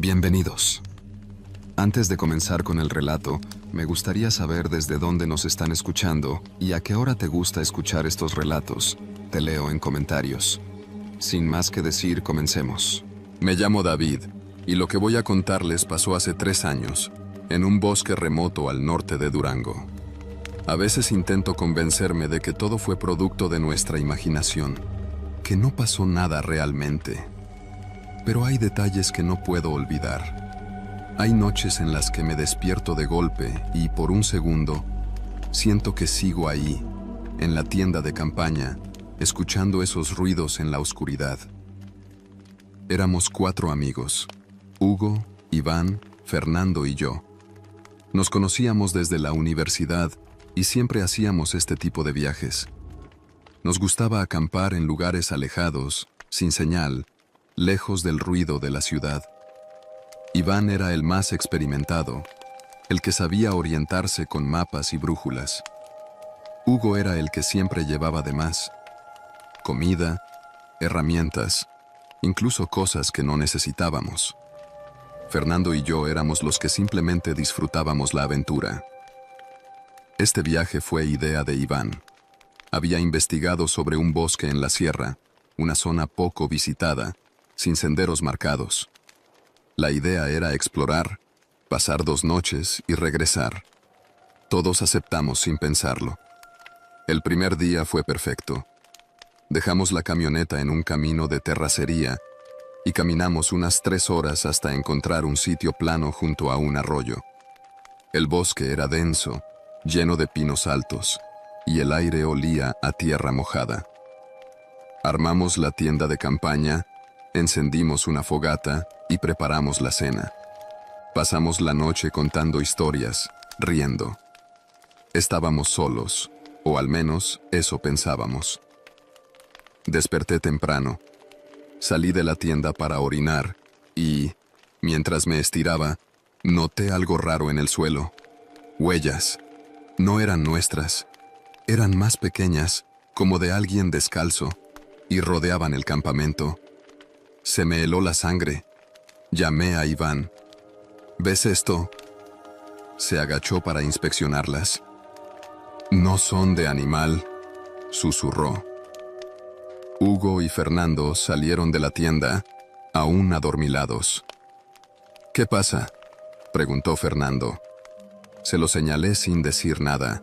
Bienvenidos. Antes de comenzar con el relato, me gustaría saber desde dónde nos están escuchando y a qué hora te gusta escuchar estos relatos. Te leo en comentarios. Sin más que decir, comencemos. Me llamo David, y lo que voy a contarles pasó hace 3 años, en un bosque remoto al norte de Durango. A veces intento convencerme de que todo fue producto de nuestra imaginación, que no pasó nada realmente. Pero hay detalles que no puedo olvidar. Hay noches en las que me despierto de golpe y, por un segundo, siento que sigo ahí, en la tienda de campaña, escuchando esos ruidos en la oscuridad. Éramos 4 amigos: Hugo, Iván, Fernando y yo. Nos conocíamos desde la universidad y siempre hacíamos este tipo de viajes. Nos gustaba acampar en lugares alejados, sin señal, lejos del ruido de la ciudad. Iván era el más experimentado, el que sabía orientarse con mapas y brújulas. Hugo era el que siempre llevaba de más: comida, herramientas, incluso cosas que no necesitábamos. Fernando y yo éramos los que simplemente disfrutábamos la aventura. Este viaje fue idea de Iván. Había investigado sobre un bosque en la sierra, una zona poco visitada, sin senderos marcados. La idea era explorar, pasar 2 noches y regresar. Todos aceptamos sin pensarlo. El primer día fue perfecto. Dejamos la camioneta en un camino de terracería y caminamos unas 3 horas hasta encontrar un sitio plano junto a un arroyo. El bosque era denso, lleno de pinos altos, y el aire olía a tierra mojada. Armamos la tienda de campaña, encendimos una fogata y preparamos la cena. Pasamos la noche contando historias, riendo. Estábamos solos, o al menos eso pensábamos. Desperté temprano. Salí de la tienda para orinar y, mientras me estiraba, noté algo raro en el suelo. Huellas. No eran nuestras. Eran más pequeñas, como de alguien descalzo, y rodeaban el campamento. Se me heló la sangre. Llamé a Iván. ¿Ves esto? Se agachó para inspeccionarlas. No son de animal, susurró. Hugo y Fernando salieron de la tienda, aún adormilados. ¿Qué pasa?, preguntó Fernando. Se lo señalé sin decir nada.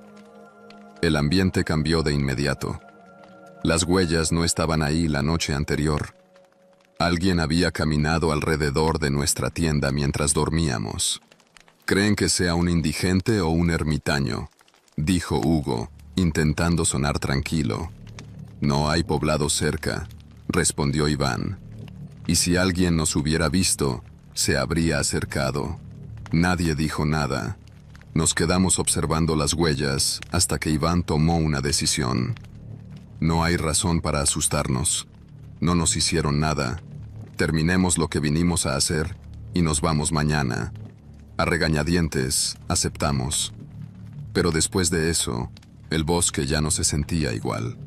El ambiente cambió de inmediato. Las huellas no estaban ahí la noche anterior. Alguien había caminado alrededor de nuestra tienda mientras dormíamos. ¿Creen que sea un indigente o un ermitaño?, dijo Hugo, intentando sonar tranquilo. No hay poblado cerca, respondió Iván. Y si alguien nos hubiera visto, se habría acercado. Nadie dijo nada. Nos quedamos observando las huellas hasta que Iván tomó una decisión. No hay razón para asustarnos. No nos hicieron nada. Terminemos lo que vinimos a hacer y nos vamos mañana. A regañadientes, aceptamos. Pero después de eso, el bosque ya no se sentía igual.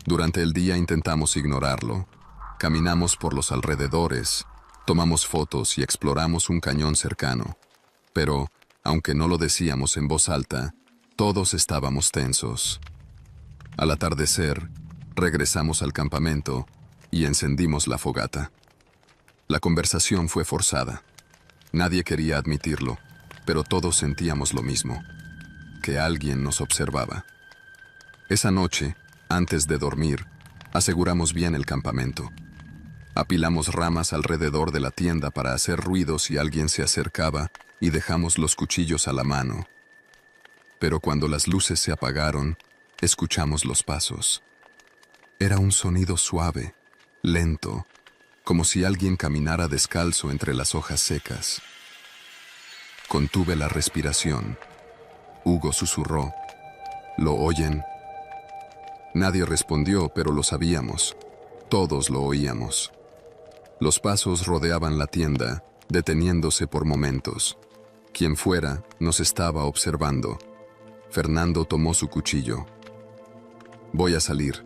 Durante el día intentamos ignorarlo. Caminamos por los alrededores, tomamos fotos y exploramos un cañón cercano. Pero, aunque no lo decíamos en voz alta, todos estábamos tensos. Al atardecer, regresamos al campamento y encendimos la fogata. La conversación fue forzada. Nadie quería admitirlo, pero todos sentíamos lo mismo: que alguien nos observaba. Esa noche, antes de dormir, aseguramos bien el campamento. Apilamos ramas alrededor de la tienda para hacer ruido si alguien se acercaba y dejamos los cuchillos a la mano. Pero cuando las luces se apagaron, escuchamos los pasos. Era un sonido suave, lento, como si alguien caminara descalzo entre las hojas secas. Contuve la respiración. Hugo susurró: ¿lo oyen? Nadie respondió, pero lo sabíamos. Todos lo oíamos. Los pasos rodeaban la tienda, deteniéndose por momentos. Quien fuera, nos estaba observando. Fernando tomó su cuchillo. Voy a salir.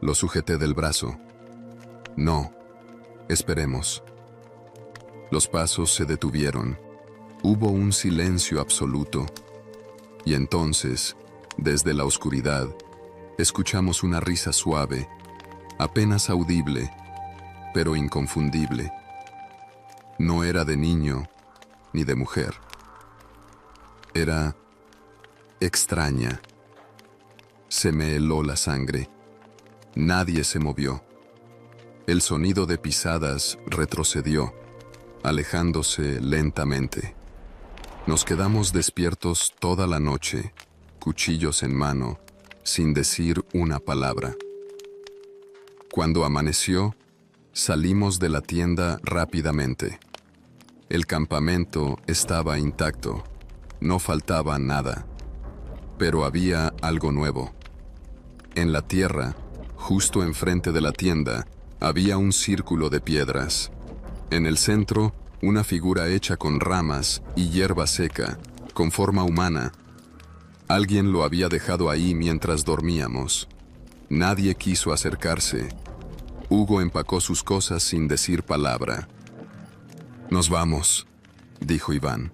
Lo sujeté del brazo. No, esperemos. Los pasos se detuvieron. Hubo un silencio absoluto. Y entonces, desde la oscuridad, escuchamos una risa suave, apenas audible, pero inconfundible. No era de niño ni de mujer. Era extraña. Se me heló la sangre. Nadie se movió. El sonido de pisadas retrocedió, alejándose lentamente. Nos quedamos despiertos toda la noche, cuchillos en mano, sin decir una palabra. Cuando amaneció, salimos de la tienda rápidamente. El campamento estaba intacto, no faltaba nada, pero había algo nuevo. En la tierra, justo enfrente de la tienda, había un círculo de piedras. En el centro, una figura hecha con ramas y hierba seca, con forma humana. Alguien lo había dejado ahí mientras dormíamos. Nadie quiso acercarse. Hugo empacó sus cosas sin decir palabra. «Nos vamos», dijo Iván.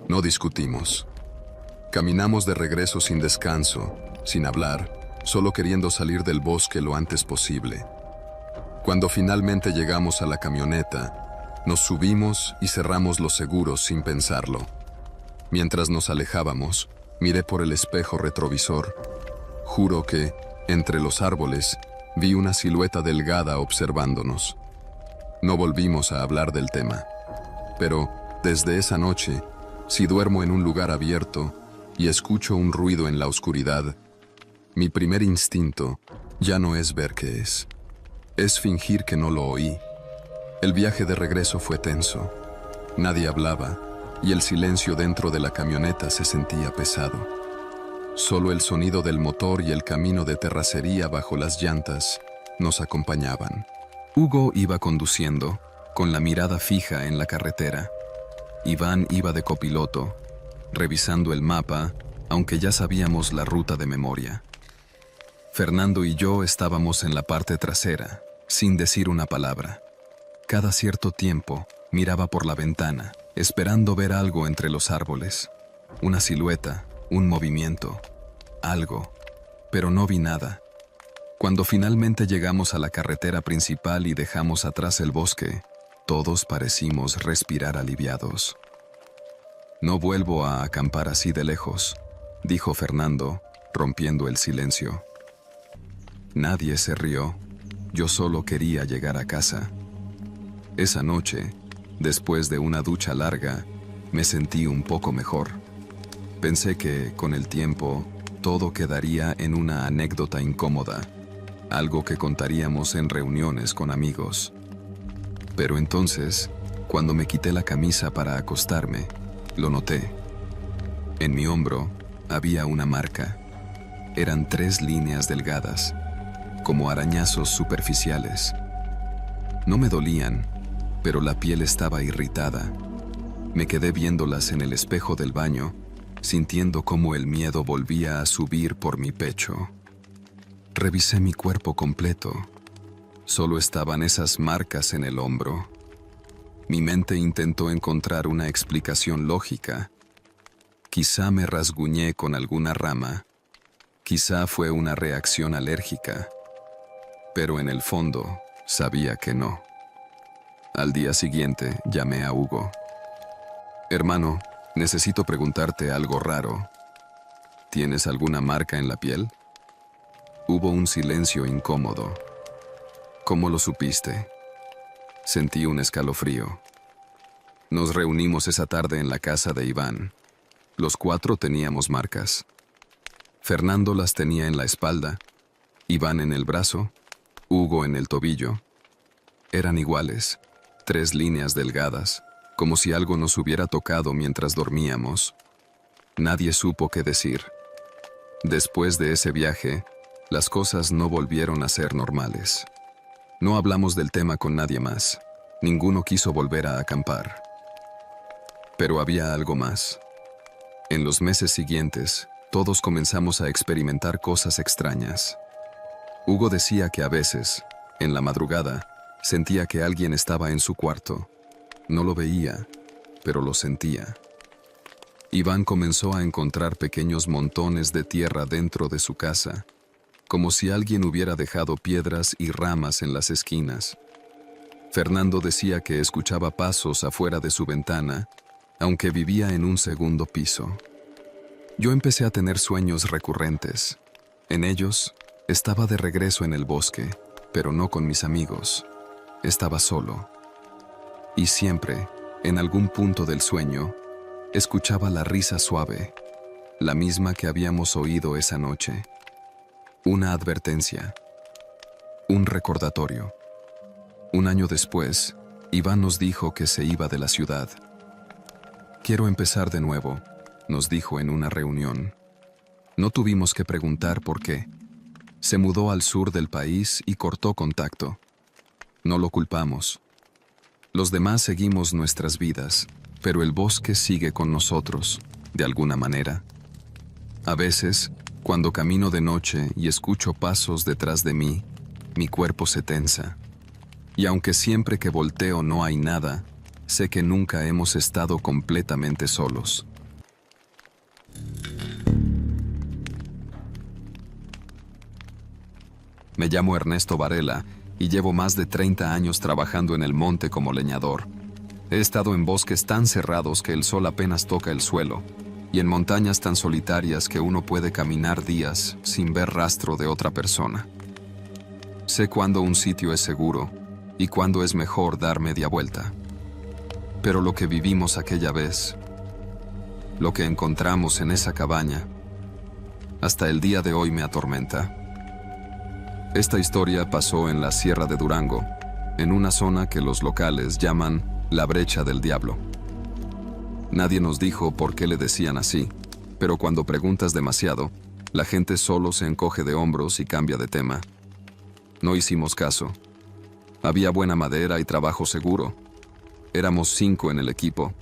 No discutimos. Caminamos de regreso sin descanso, sin hablar, solo queriendo salir del bosque lo antes posible. Cuando finalmente llegamos a la camioneta, nos subimos y cerramos los seguros sin pensarlo. Mientras nos alejábamos, miré por el espejo retrovisor. Juro que, entre los árboles, vi una silueta delgada observándonos. No volvimos a hablar del tema. Pero, desde esa noche, si duermo en un lugar abierto y escucho un ruido en la oscuridad, mi primer instinto ya no es ver qué es. Es fingir que no lo oí. El viaje de regreso fue tenso. Nadie hablaba y el silencio dentro de la camioneta se sentía pesado. Solo el sonido del motor y el camino de terracería bajo las llantas nos acompañaban. Hugo iba conduciendo, con la mirada fija en la carretera. Iván iba de copiloto, revisando el mapa, aunque ya sabíamos la ruta de memoria. Fernando y yo estábamos en la parte trasera, sin decir una palabra. Cada cierto tiempo miraba por la ventana, esperando ver algo entre los árboles. Una silueta, un movimiento, algo, pero no vi nada. Cuando finalmente llegamos a la carretera principal y dejamos atrás el bosque, todos parecimos respirar aliviados. «No vuelvo a acampar así de lejos», dijo Fernando, rompiendo el silencio. Nadie se rió. Yo solo quería llegar a casa. Esa noche, después de una ducha larga, me sentí un poco mejor. Pensé que, con el tiempo, todo quedaría en una anécdota incómoda, algo que contaríamos en reuniones con amigos. Pero entonces, cuando me quité la camisa para acostarme, lo noté. En mi hombro había una marca. Eran 3 líneas delgadas, como arañazos superficiales. No me dolían, pero la piel estaba irritada. Me quedé viéndolas en el espejo del baño, sintiendo cómo el miedo volvía a subir por mi pecho. Revisé mi cuerpo completo. Solo estaban esas marcas en el hombro. Mi mente intentó encontrar una explicación lógica. Quizá me rasguñé con alguna rama. Quizá fue una reacción alérgica. Pero en el fondo, sabía que no. Al día siguiente, llamé a Hugo. «Hermano, necesito preguntarte algo raro. ¿Tienes alguna marca en la piel?» Hubo un silencio incómodo. «¿Cómo lo supiste?» Sentí un escalofrío. Nos reunimos esa tarde en la casa de Iván. Los 4 teníamos marcas. Fernando las tenía en la espalda, Iván en el brazo, Hugo en el tobillo. Eran iguales, 3 líneas delgadas, como si algo nos hubiera tocado mientras dormíamos. Nadie supo qué decir. Después de ese viaje, las cosas no volvieron a ser normales. No hablamos del tema con nadie más. Ninguno quiso volver a acampar. Pero había algo más. En los meses siguientes, todos comenzamos a experimentar cosas extrañas. Hugo decía que a veces, en la madrugada, sentía que alguien estaba en su cuarto. No lo veía, pero lo sentía. Iván comenzó a encontrar pequeños montones de tierra dentro de su casa, como si alguien hubiera dejado piedras y ramas en las esquinas. Fernando decía que escuchaba pasos afuera de su ventana, aunque vivía en un segundo piso. Yo empecé a tener sueños recurrentes. En ellos, estaba de regreso en el bosque, pero no con mis amigos. Estaba solo. Y siempre, en algún punto del sueño, escuchaba la risa suave, la misma que habíamos oído esa noche. Una advertencia. Un recordatorio. Un año después, Iván nos dijo que se iba de la ciudad. Quiero empezar de nuevo, nos dijo en una reunión. No tuvimos que preguntar por qué. Se mudó al sur del país y cortó contacto. No lo culpamos. Los demás seguimos nuestras vidas, pero el bosque sigue con nosotros, de alguna manera. A veces, cuando camino de noche y escucho pasos detrás de mí, mi cuerpo se tensa. Y aunque siempre que volteo no hay nada, sé que nunca hemos estado completamente solos. Me llamo Ernesto Varela y llevo más de 30 años trabajando en el monte como leñador. He estado en bosques tan cerrados que el sol apenas toca el suelo, y en montañas tan solitarias que uno puede caminar días sin ver rastro de otra persona. Sé cuándo un sitio es seguro y cuándo es mejor dar media vuelta. Pero lo que vivimos aquella vez, lo que encontramos en esa cabaña, hasta el día de hoy me atormenta. Esta historia pasó en la Sierra de Durango, en una zona que los locales llaman la Brecha del Diablo. Nadie nos dijo por qué le decían así, pero cuando preguntas demasiado, la gente solo se encoge de hombros y cambia de tema. No hicimos caso. Había buena madera y trabajo seguro. Éramos 5 en el equipo.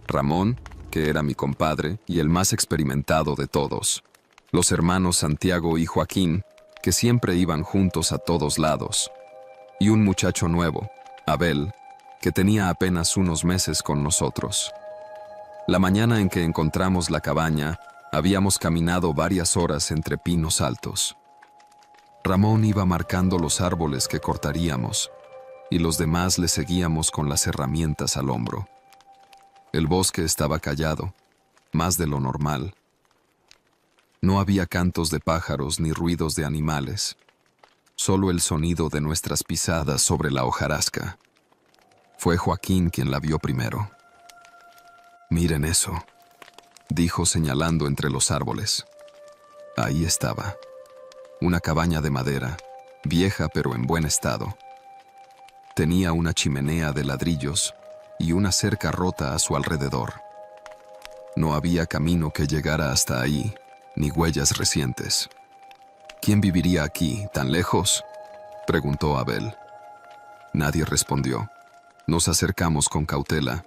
Ramón, que era mi compadre y el más experimentado de todos. Los hermanos Santiago y Joaquín, que siempre iban juntos a todos lados. Y un muchacho nuevo, Abel, que tenía apenas unos meses con nosotros. La mañana en que encontramos la cabaña, habíamos caminado varias horas entre pinos altos. Ramón iba marcando los árboles que cortaríamos, y los demás le seguíamos con las herramientas al hombro. El bosque estaba callado, más de lo normal. No había cantos de pájaros ni ruidos de animales, solo el sonido de nuestras pisadas sobre la hojarasca. Fue Joaquín quien la vio primero. «Miren eso», dijo señalando entre los árboles. Ahí estaba, una cabaña de madera, vieja pero en buen estado. Tenía una chimenea de ladrillos y una cerca rota a su alrededor. No había camino que llegara hasta ahí, ni huellas recientes. «¿Quién viviría aquí, tan lejos?», preguntó Abel. Nadie respondió. Nos acercamos con cautela.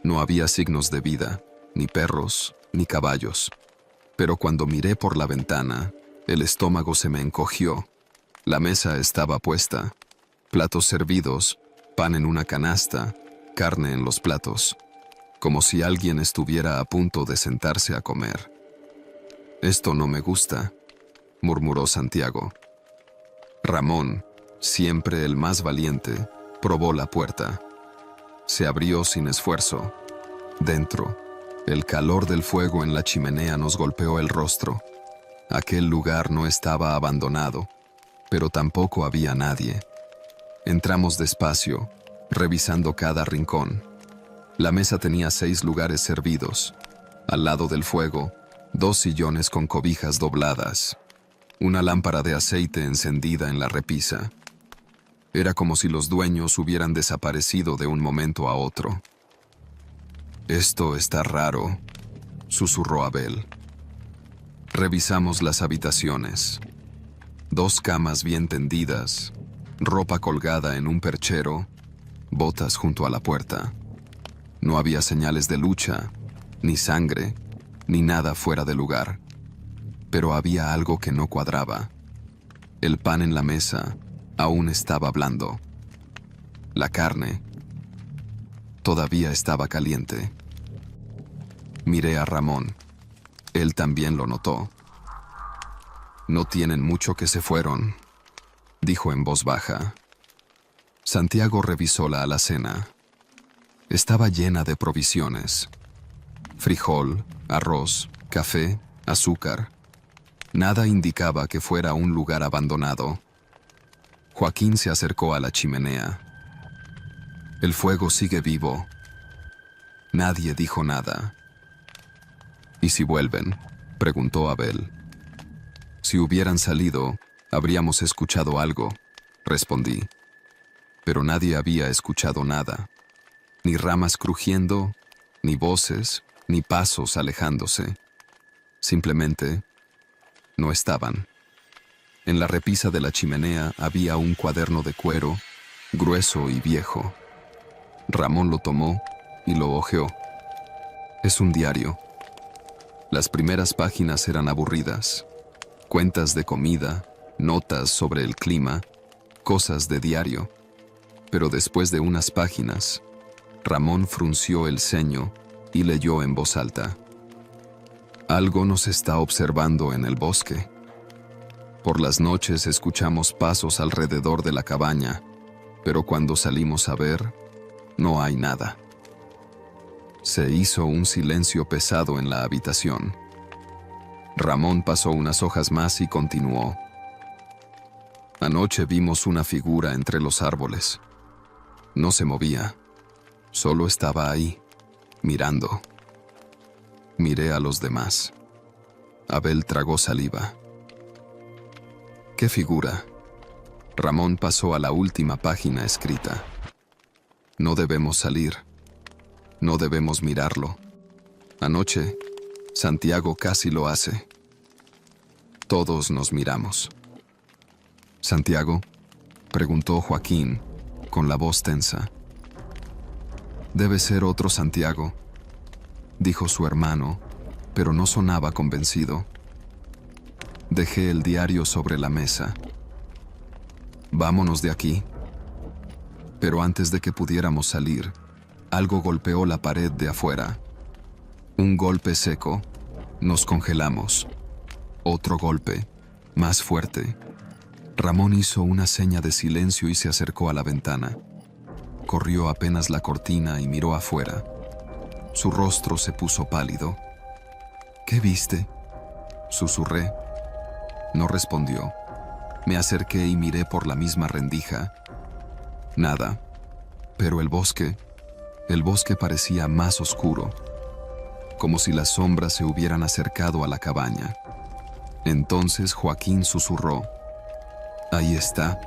No había signos de vida, ni perros, ni caballos. Pero cuando miré por la ventana, el estómago se me encogió. La mesa estaba puesta. Platos servidos, pan en una canasta, carne en los platos. Como si alguien estuviera a punto de sentarse a comer. «Esto no me gusta», murmuró Santiago. Ramón, siempre el más valiente, probó la puerta. Se abrió sin esfuerzo. Dentro, el calor del fuego en la chimenea nos golpeó el rostro. Aquel lugar no estaba abandonado, pero tampoco había nadie. Entramos despacio, revisando cada rincón. La mesa tenía 6 lugares servidos. Al lado del fuego, 2 sillones con cobijas dobladas. Una lámpara de aceite encendida en la repisa. Era como si los dueños hubieran desaparecido de un momento a otro. «Esto está raro», susurró Abel. Revisamos las habitaciones. 2 camas bien tendidas, ropa colgada en un perchero, botas junto a la puerta. No había señales de lucha, ni sangre, ni nada fuera de lugar. Pero había algo que no cuadraba. El pan en la mesa aún estaba blando. La carne. Todavía estaba caliente. Miré a Ramón. Él también lo notó. No tienen mucho que se fueron, dijo en voz baja. Santiago revisó la alacena. Estaba llena de provisiones. Frijol, arroz, café, azúcar. Nada indicaba que fuera un lugar abandonado. Joaquín se acercó a la chimenea. El fuego sigue vivo. Nadie dijo nada. ¿Y si vuelven?, preguntó Abel. Si hubieran salido, habríamos escuchado algo, respondí. Pero nadie había escuchado nada. Ni ramas crujiendo, ni voces, ni pasos alejándose. Simplemente no estaban. En la repisa de la chimenea había un cuaderno de cuero, grueso y viejo. Ramón lo tomó y lo hojeó. Es un diario. Las primeras páginas eran aburridas. Cuentas de comida, notas sobre el clima, cosas de diario. Pero después de unas páginas, Ramón frunció el ceño y leyó en voz alta. Algo nos está observando en el bosque. Por las noches escuchamos pasos alrededor de la cabaña, pero cuando salimos a ver, no hay nada. Se hizo un silencio pesado en la habitación. Ramón pasó unas hojas más y continuó. Anoche vimos una figura entre los árboles. No se movía, solo estaba ahí, mirando. Miré a los demás. Abel tragó saliva. ¿Qué figura? Ramón pasó a la última página escrita. No debemos salir. No debemos mirarlo. Anoche, Santiago casi lo hace. Todos nos miramos. ¿Santiago?, preguntó Joaquín, con la voz tensa. Debe ser otro Santiago, dijo su hermano, pero no sonaba convencido. Dejé el diario sobre la mesa. Vámonos de aquí. Pero antes de que pudiéramos salir, algo golpeó la pared de afuera. Un golpe seco. Nos congelamos. Otro golpe, más fuerte. Ramón hizo una seña de silencio y se acercó a la ventana. Corrió apenas la cortina y miró afuera. Su rostro se puso pálido. ¿Qué viste?, susurré. No respondió. Me acerqué y miré por la misma rendija. Nada. Pero el bosque parecía más oscuro, como si las sombras se hubieran acercado a la cabaña. Entonces Joaquín susurró. Ahí está.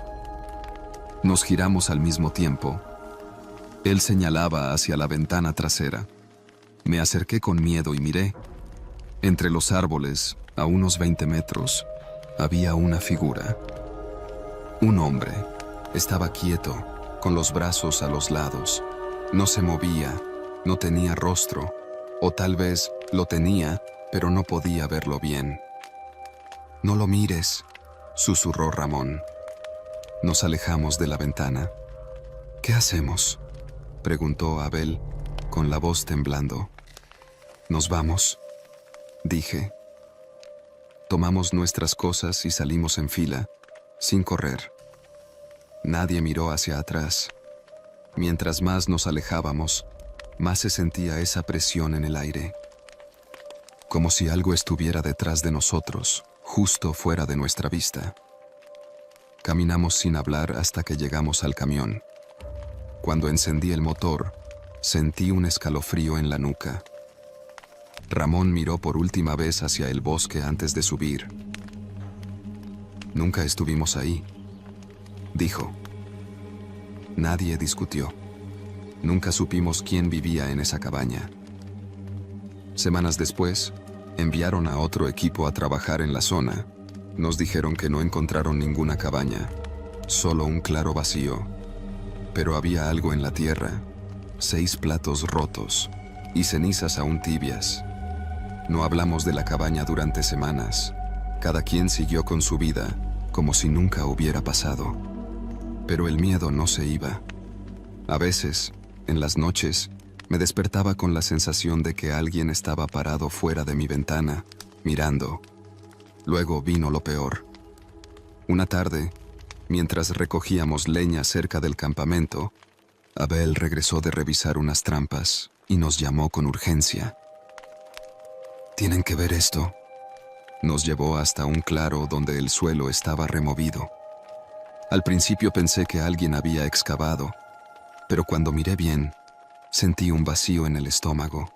Nos giramos al mismo tiempo. Él señalaba hacia la ventana trasera. Me acerqué con miedo y miré. Entre los árboles, a unos 20 metros, había una figura. Un hombre. Estaba quieto, con los brazos a los lados. No se movía, no tenía rostro, o tal vez lo tenía, pero no podía verlo bien. No lo mires, susurró Ramón. Nos alejamos de la ventana. ¿Qué hacemos?, preguntó Abel, con la voz temblando. Nos vamos, dije. Tomamos nuestras cosas y salimos en fila, sin correr. Nadie miró hacia atrás. Mientras más nos alejábamos, más se sentía esa presión en el aire. Como si algo estuviera detrás de nosotros, justo fuera de nuestra vista. Caminamos sin hablar hasta que llegamos al camión. Cuando encendí el motor, sentí un escalofrío en la nuca. Ramón miró por última vez hacia el bosque antes de subir. Nunca estuvimos ahí, dijo. Nadie discutió. Nunca supimos quién vivía en esa cabaña. Semanas después, enviaron a otro equipo a trabajar en la zona. Nos dijeron que no encontraron ninguna cabaña, solo un claro vacío. Pero había algo en la tierra, 6 platos rotos y cenizas aún tibias. No hablamos de la cabaña durante semanas. Cada quien siguió con su vida, como si nunca hubiera pasado. Pero el miedo no se iba. A veces, En las noches, me despertaba con la sensación de que alguien estaba parado fuera de mi ventana, mirando. Luego vino lo peor. Una tarde, mientras recogíamos leña cerca del campamento, Abel regresó de revisar unas trampas y nos llamó con urgencia. «Tienen que ver esto». Nos llevó hasta un claro donde el suelo estaba removido. Al principio pensé que alguien había excavado, pero cuando miré bien, sentí un vacío en el estómago.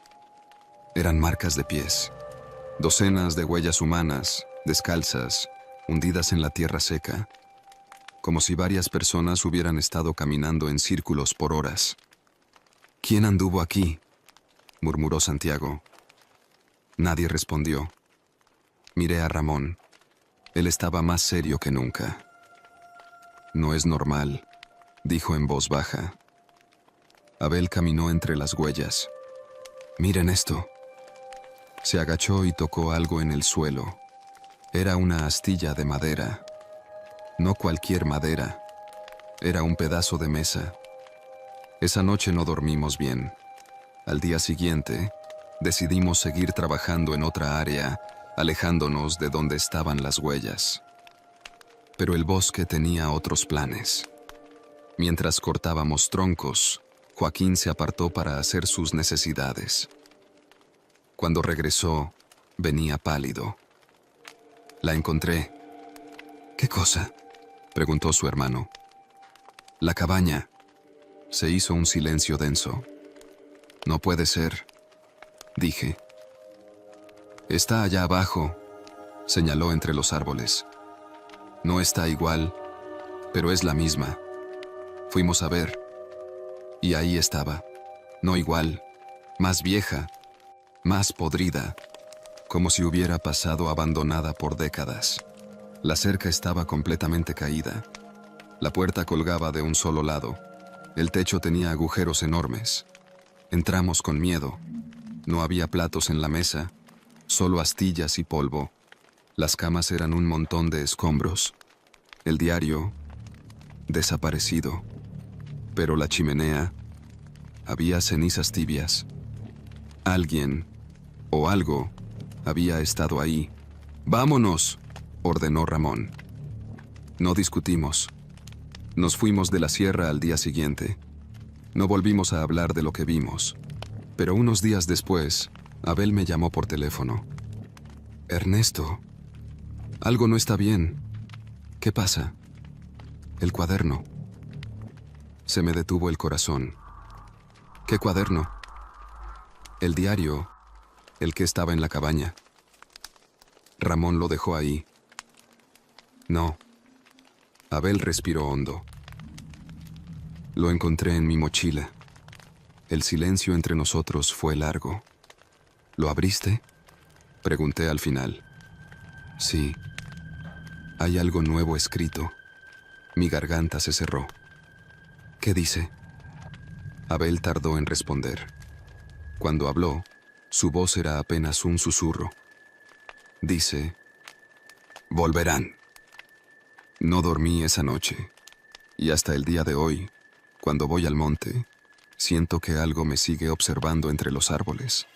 Eran marcas de pies, docenas de huellas humanas, descalzas, hundidas en la tierra seca, como si varias personas hubieran estado caminando en círculos por horas. «¿Quién anduvo aquí?», murmuró Santiago. Nadie respondió. Miré a Ramón. Él estaba más serio que nunca. «No es normal», dijo en voz baja. Abel caminó entre las huellas. «Miren esto». Se agachó y tocó algo en el suelo. Era una astilla de madera. No cualquier madera. Era un pedazo de mesa. Esa noche no dormimos bien. Al día siguiente, decidimos seguir trabajando en otra área, alejándonos de donde estaban las huellas. Pero el bosque tenía otros planes. Mientras cortábamos troncos, Joaquín se apartó para hacer sus necesidades. Cuando regresó, venía pálido. «La encontré». «¿Qué cosa?», preguntó su hermano. «La cabaña». Se hizo un silencio denso. «No puede ser», dije. «Está allá abajo», señaló entre los árboles. «No está igual, pero es la misma. Fuimos a ver. Y ahí estaba. No igual, más vieja, más podrida, como si hubiera pasado abandonada por décadas. La cerca estaba completamente caída. La puerta colgaba de un solo lado. El techo tenía agujeros enormes. Entramos con miedo. No había platos en la mesa, solo astillas y polvo. Las camas eran un montón de escombros. El diario, desaparecido. Pero la chimenea, había cenizas tibias. Alguien, o algo, había estado ahí. «¡Vámonos!», ordenó Ramón. No discutimos. Nos fuimos de la sierra al día siguiente. No volvimos a hablar de lo que vimos. Pero unos días después, Abel me llamó por teléfono. «Ernesto, algo no está bien. ¿Qué pasa?». «El cuaderno». Se me detuvo el corazón. «¿Qué cuaderno?». «El diario, el que estaba en la cabaña». Ramón lo dejó ahí. «No». Abel respiró hondo. «Lo encontré en mi mochila». El silencio entre nosotros fue largo. «¿Lo abriste?», pregunté al final. «Sí. Hay algo nuevo escrito». Mi garganta se cerró. «¿Qué dice?». Abel tardó en responder. Cuando habló, su voz era apenas un susurro. Dice: «Volverán». No dormí esa noche, y hasta el día de hoy, cuando voy al monte, siento que algo me sigue observando entre los árboles.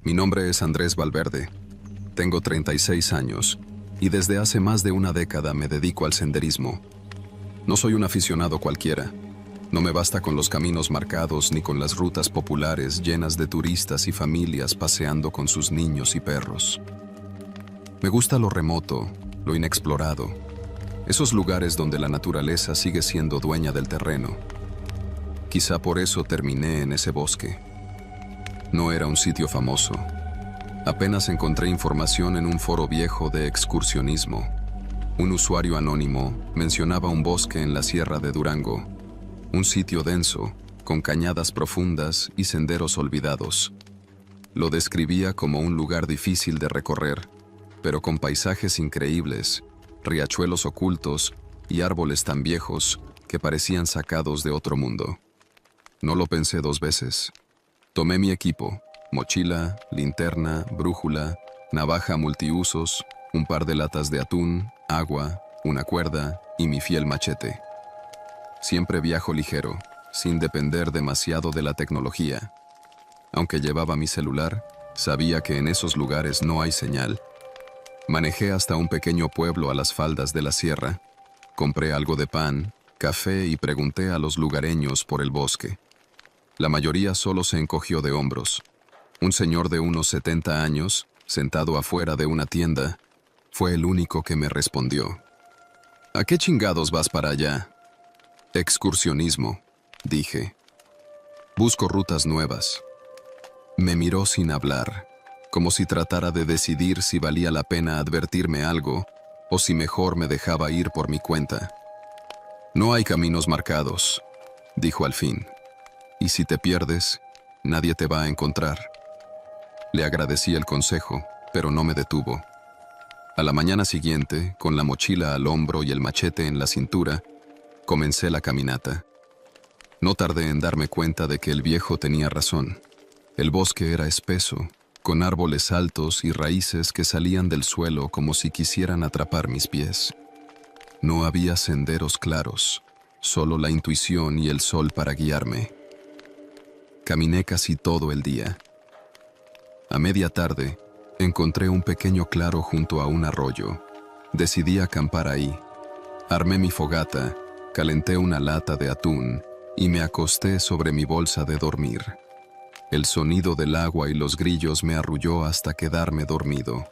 Mi nombre es Andrés Valverde. Tengo 36 años y desde hace más de una década me dedico al senderismo. No soy un aficionado cualquiera. No me basta con los caminos marcados ni con las rutas populares llenas de turistas y familias paseando con sus niños y perros. Me gusta lo remoto, lo inexplorado, esos lugares donde la naturaleza sigue siendo dueña del terreno. Quizá por eso terminé en ese bosque. No era un sitio famoso. Apenas encontré información en un foro viejo de excursionismo. Un usuario anónimo mencionaba un bosque en la Sierra de Durango, un sitio denso, con cañadas profundas y senderos olvidados. Lo describía como un lugar difícil de recorrer, pero con paisajes increíbles, riachuelos ocultos y árboles tan viejos que parecían sacados de otro mundo. No lo pensé dos veces. Tomé mi equipo, mochila, linterna, brújula, navaja multiusos, un par de latas de atún, agua una cuerda y mi fiel machete. Siempre viajo ligero, sin depender demasiado de la tecnología. Aunque llevaba mi celular, sabía que en esos lugares no hay señal. Manejé hasta un pequeño pueblo a las faldas de la sierra. Compré algo de pan, café y pregunté a los lugareños por el bosque. La mayoría solo se encogió de hombros. Un señor de unos 70 años, sentado afuera de una tienda, fue el único que me respondió. ¿A qué chingados vas para allá? Excursionismo, dije. Busco rutas nuevas. Me miró sin hablar, como si tratara de decidir si valía la pena advertirme algo o si mejor me dejaba ir por mi cuenta. No hay caminos marcados, dijo al fin. Y si te pierdes, nadie te va a encontrar. Le agradecí el consejo, pero no me detuvo. A la mañana siguiente, con la mochila al hombro y el machete en la cintura, comencé la caminata. No tardé en darme cuenta de que el viejo tenía razón. El bosque era espeso, con árboles altos y raíces que salían del suelo como si quisieran atrapar mis pies. No había senderos claros, solo la intuición y el sol para guiarme. Caminé casi todo el día. A media tarde, encontré un pequeño claro junto a un arroyo. Decidí acampar ahí. Armé mi fogata, calenté una lata de atún y me acosté sobre mi bolsa de dormir. El sonido del agua y los grillos me arrulló hasta quedarme dormido.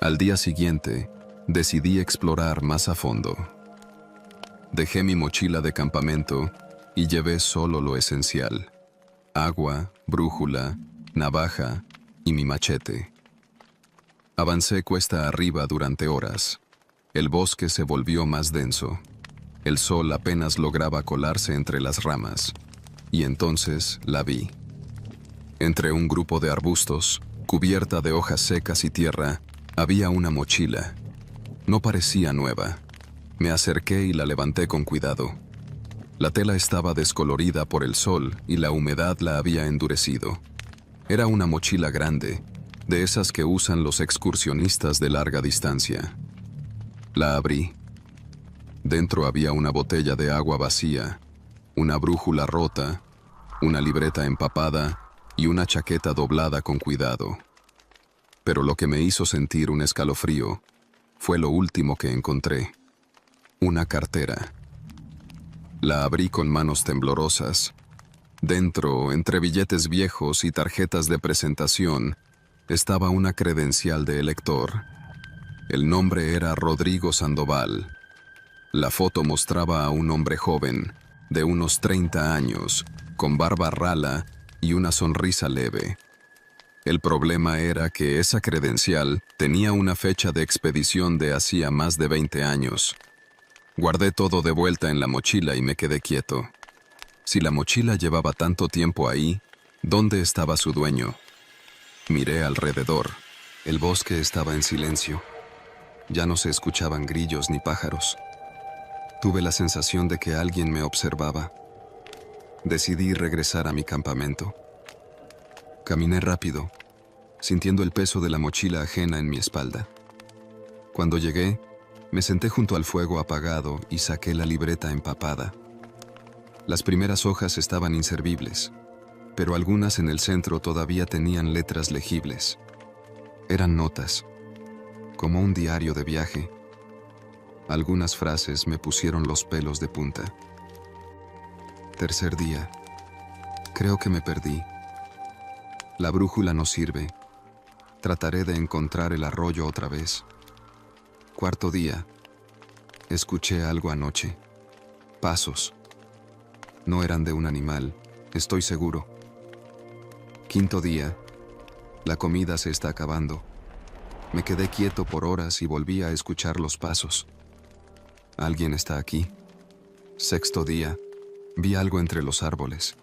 Al día siguiente, decidí explorar más a fondo. Dejé mi mochila de campamento y llevé solo lo esencial: agua, brújula, navaja y mi machete. Avancé cuesta arriba durante horas. El bosque se volvió más denso. El sol apenas lograba colarse entre las ramas. Y entonces la vi. Entre un grupo de arbustos, cubierta de hojas secas y tierra, había una mochila. No parecía nueva. Me acerqué y la levanté con cuidado. La tela estaba descolorida por el sol y la humedad la había endurecido. Era una mochila grande, de esas que usan los excursionistas de larga distancia. La abrí. Dentro había una botella de agua vacía, una brújula rota, una libreta empapada y una chaqueta doblada con cuidado. Pero lo que me hizo sentir un escalofrío fue lo último que encontré: una cartera. La abrí con manos temblorosas. Dentro, entre billetes viejos y tarjetas de presentación, estaba una credencial de elector. El nombre era Rodrigo Sandoval. La foto mostraba a un hombre joven, de unos 30 años, con barba rala y una sonrisa leve. El problema era que esa credencial tenía una fecha de expedición de hacía más de 20 años. Guardé todo de vuelta en la mochila y me quedé quieto. Si la mochila llevaba tanto tiempo ahí, ¿dónde estaba su dueño? Miré alrededor. El bosque estaba en silencio. Ya no se escuchaban grillos ni pájaros. Tuve la sensación de que alguien me observaba. Decidí regresar a mi campamento. Caminé rápido, sintiendo el peso de la mochila ajena en mi espalda. Cuando llegué, me senté junto al fuego apagado y saqué la libreta empapada. Las primeras hojas estaban inservibles, pero algunas en el centro todavía tenían letras legibles. Eran notas, como un diario de viaje. Algunas frases me pusieron los pelos de punta. Tercer día. Creo que me perdí. La brújula no sirve. Trataré de encontrar el arroyo otra vez. Cuarto día. Escuché algo anoche. Pasos. No eran de un animal, estoy seguro. Quinto día. La comida se está acabando. Me quedé quieto por horas y volví a escuchar los pasos. ¿Alguien está aquí? Sexto día. Vi algo entre los árboles.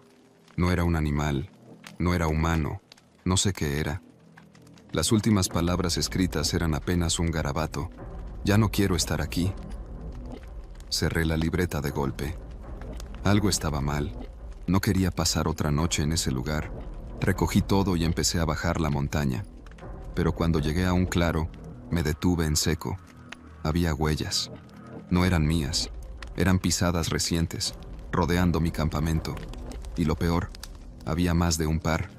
No era un animal, no era humano, no sé qué era. Las últimas palabras escritas eran apenas un garabato. Ya no quiero estar aquí. Cerré la libreta de golpe. Algo estaba mal. No quería pasar otra noche en ese lugar. Recogí todo y empecé a bajar la montaña. Pero cuando llegué a un claro, me detuve en seco. Había huellas. No eran mías, eran pisadas recientes, rodeando mi campamento. Y lo peor, había más de un par.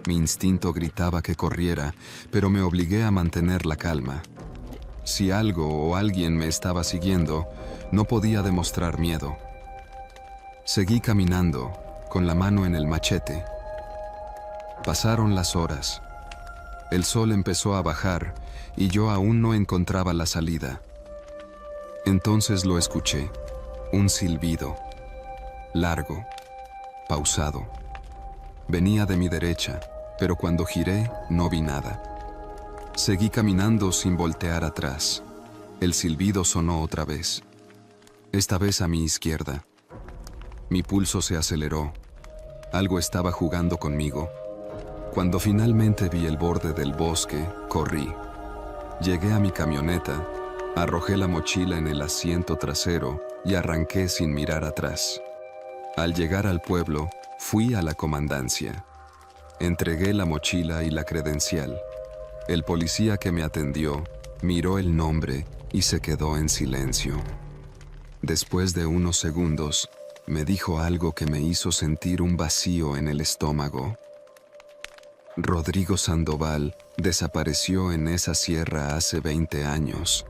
Mi instinto gritaba que corriera, pero me obligué a mantener la calma. Si algo o alguien me estaba siguiendo, no podía demostrar miedo. Seguí caminando, con la mano en el machete. Pasaron las horas. El sol empezó a bajar y yo aún no encontraba la salida. Entonces lo escuché, un silbido, largo, pausado. Venía de mi derecha, pero cuando giré no vi nada. Seguí caminando sin voltear atrás. El silbido sonó otra vez, esta vez a mi izquierda. Mi pulso se aceleró. Algo estaba jugando conmigo. Cuando finalmente vi el borde del bosque, corrí. Llegué a mi camioneta, arrojé la mochila en el asiento trasero y arranqué sin mirar atrás. Al llegar al pueblo, fui a la comandancia. Entregué la mochila y la credencial. El policía que me atendió miró el nombre y se quedó en silencio. Después de unos segundos, me dijo algo que me hizo sentir un vacío en el estómago. Rodrigo Sandoval desapareció en esa sierra hace 20 años.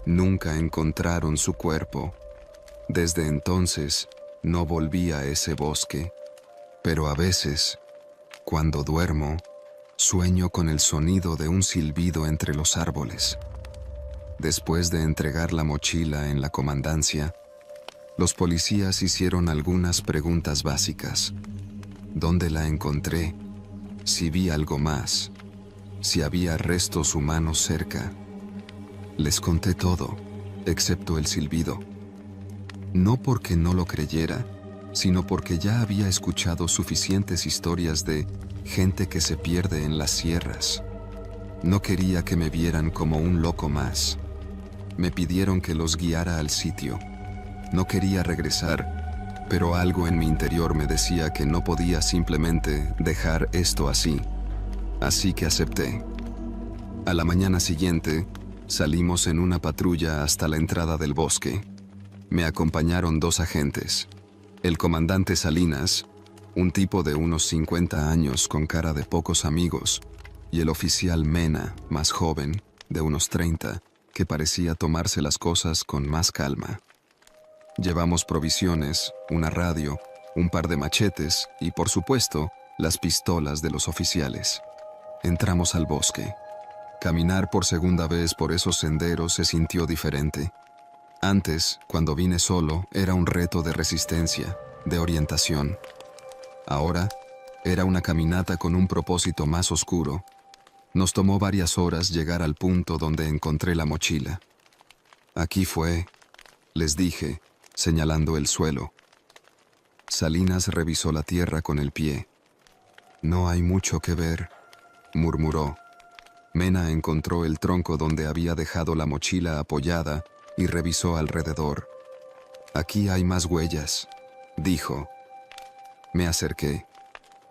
Nunca encontraron su cuerpo. Desde entonces, no volví a ese bosque. Pero a veces, cuando duermo, sueño con el sonido de un silbido entre los árboles. Después de entregar la mochila en la comandancia, los policías hicieron algunas preguntas básicas. ¿Dónde la encontré? Si vi algo más. Si había restos humanos cerca. Les conté todo, excepto el silbido. No porque no lo creyera, sino porque ya había escuchado suficientes historias de gente que se pierde en las sierras. No quería que me vieran como un loco más. Me pidieron que los guiara al sitio. No quería regresar, pero algo en mi interior me decía que no podía simplemente dejar esto así. Así que acepté. A la mañana siguiente, salimos en una patrulla hasta la entrada del bosque. Me acompañaron 2 agentes. El comandante Salinas, un tipo de unos 50 años con cara de pocos amigos, y el oficial Mena, más joven, de unos 30, que parecía tomarse las cosas con más calma. Llevamos provisiones, una radio, un par de machetes y, por supuesto, las pistolas de los oficiales. Entramos al bosque. Caminar por segunda vez por esos senderos se sintió diferente. Antes, cuando vine solo, era un reto de resistencia, de orientación. Ahora, era una caminata con un propósito más oscuro. Nos tomó varias horas llegar al punto donde encontré la mochila. Aquí fue, les dije, señalando el suelo. Salinas revisó la tierra con el pie. No hay mucho que ver, murmuró. Mena encontró el tronco donde había dejado la mochila apoyada y revisó alrededor. Aquí hay más huellas, dijo. Me acerqué.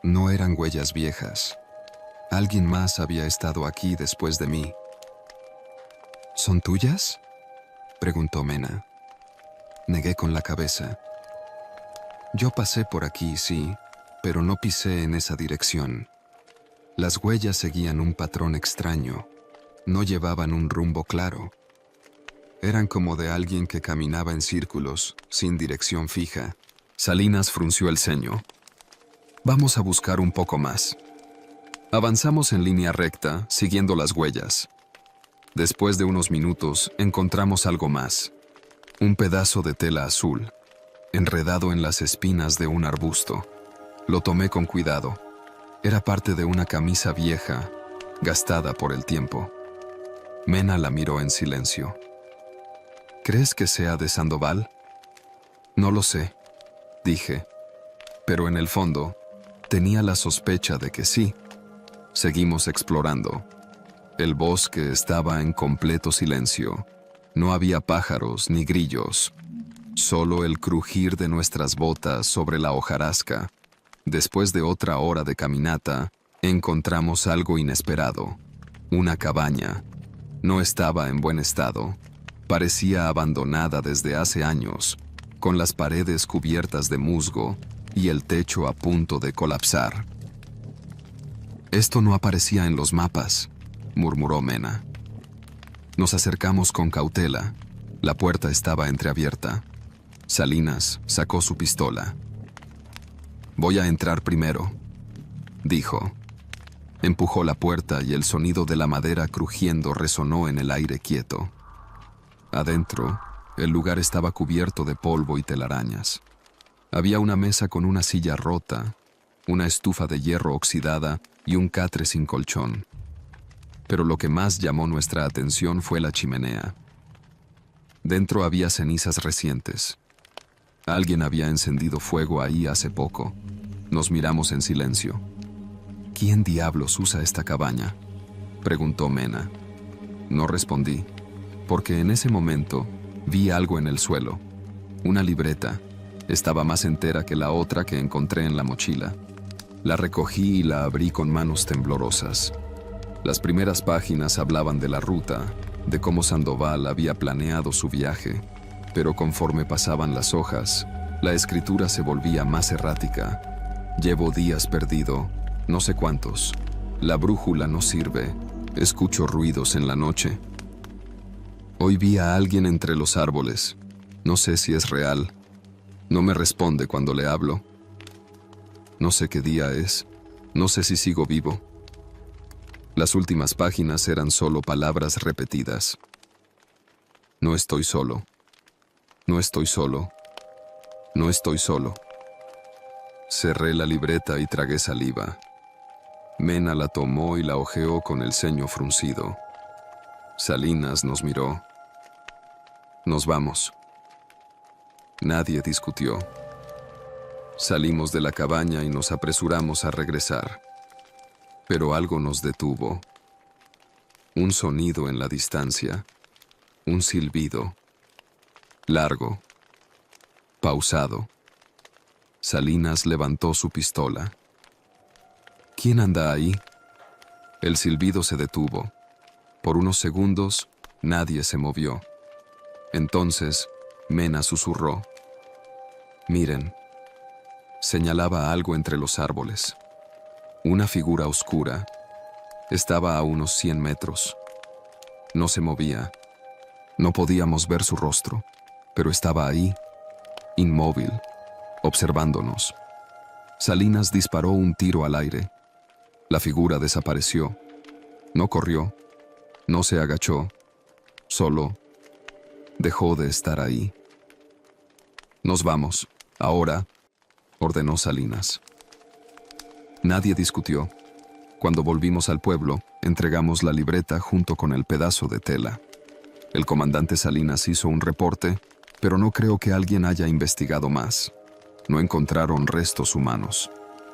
No eran huellas viejas. Alguien más había estado aquí después de mí. ¿Son tuyas?, preguntó Mena. Negué con la cabeza. Yo pasé por aquí, sí, pero no pisé en esa dirección. Las huellas seguían un patrón extraño. No llevaban un rumbo claro. Eran como de alguien que caminaba en círculos, sin dirección fija. Salinas frunció el ceño. Vamos a buscar un poco más. Avanzamos en línea recta, siguiendo las huellas. Después de unos minutos, encontramos algo más. Un pedazo de tela azul, enredado en las espinas de un arbusto. Lo tomé con cuidado. Era parte de una camisa vieja, gastada por el tiempo. Mena la miró en silencio. ¿Crees que sea de Sandoval? No lo sé, dije. Pero en el fondo, tenía la sospecha de que sí. Seguimos explorando. El bosque estaba en completo silencio. No había pájaros ni grillos. Solo el crujir de nuestras botas sobre la hojarasca. Después de otra hora de caminata, encontramos algo inesperado. Una cabaña. No estaba en buen estado. Parecía abandonada desde hace años, con las paredes cubiertas de musgo y el techo a punto de colapsar. «Esto no aparecía en los mapas», murmuró Mena. Nos acercamos con cautela. La puerta estaba entreabierta. Salinas sacó su pistola. «Voy a entrar primero», dijo. Empujó la puerta y el sonido de la madera crujiendo resonó en el aire quieto. Adentro, el lugar estaba cubierto de polvo y telarañas. Había una mesa con una silla rota, una estufa de hierro oxidada y un catre sin colchón. Pero lo que más llamó nuestra atención fue la chimenea. Dentro había cenizas recientes. Alguien había encendido fuego ahí hace poco. Nos miramos en silencio. «¿Quién diablos usa esta cabaña?», preguntó Mena. No respondí, porque en ese momento vi algo en el suelo. Una libreta. Estaba más entera que la otra que encontré en la mochila. La recogí y la abrí con manos temblorosas. Las primeras páginas hablaban de la ruta, de cómo Sandoval había planeado su viaje, pero conforme pasaban las hojas, la escritura se volvía más errática. «Llevo días perdido, no sé cuántos. La brújula no sirve. Escucho ruidos en la noche. Hoy vi a alguien entre los árboles. No sé si es real. No me responde cuando le hablo. No sé qué día es. No sé si sigo vivo». Las últimas páginas eran solo palabras repetidas. «No estoy solo. No estoy solo. No estoy solo». Cerré la libreta y tragué saliva. Mena la tomó y la hojeó con el ceño fruncido. Salinas nos miró. «Nos vamos». Nadie discutió. Salimos de la cabaña y nos apresuramos a regresar. Pero algo nos detuvo. Un sonido en la distancia. Un silbido. Largo. Pausado. Salinas levantó su pistola. «¿Quién anda ahí?». El silbido se detuvo. Por unos segundos, nadie se movió. Entonces, Mena susurró. «Miren». Señalaba algo entre los árboles. Una figura oscura. Estaba a unos 100 metros. No se movía. No podíamos ver su rostro, pero estaba ahí, inmóvil, observándonos. Salinas disparó un tiro al aire. La figura desapareció. No corrió. No se agachó. Solo dejó de estar ahí. «Nos vamos. Ahora», ordenó Salinas. Nadie discutió. Cuando volvimos al pueblo, entregamos la libreta junto con el pedazo de tela. El comandante Salinas hizo un reporte, pero no creo que alguien haya investigado más. No encontraron restos humanos.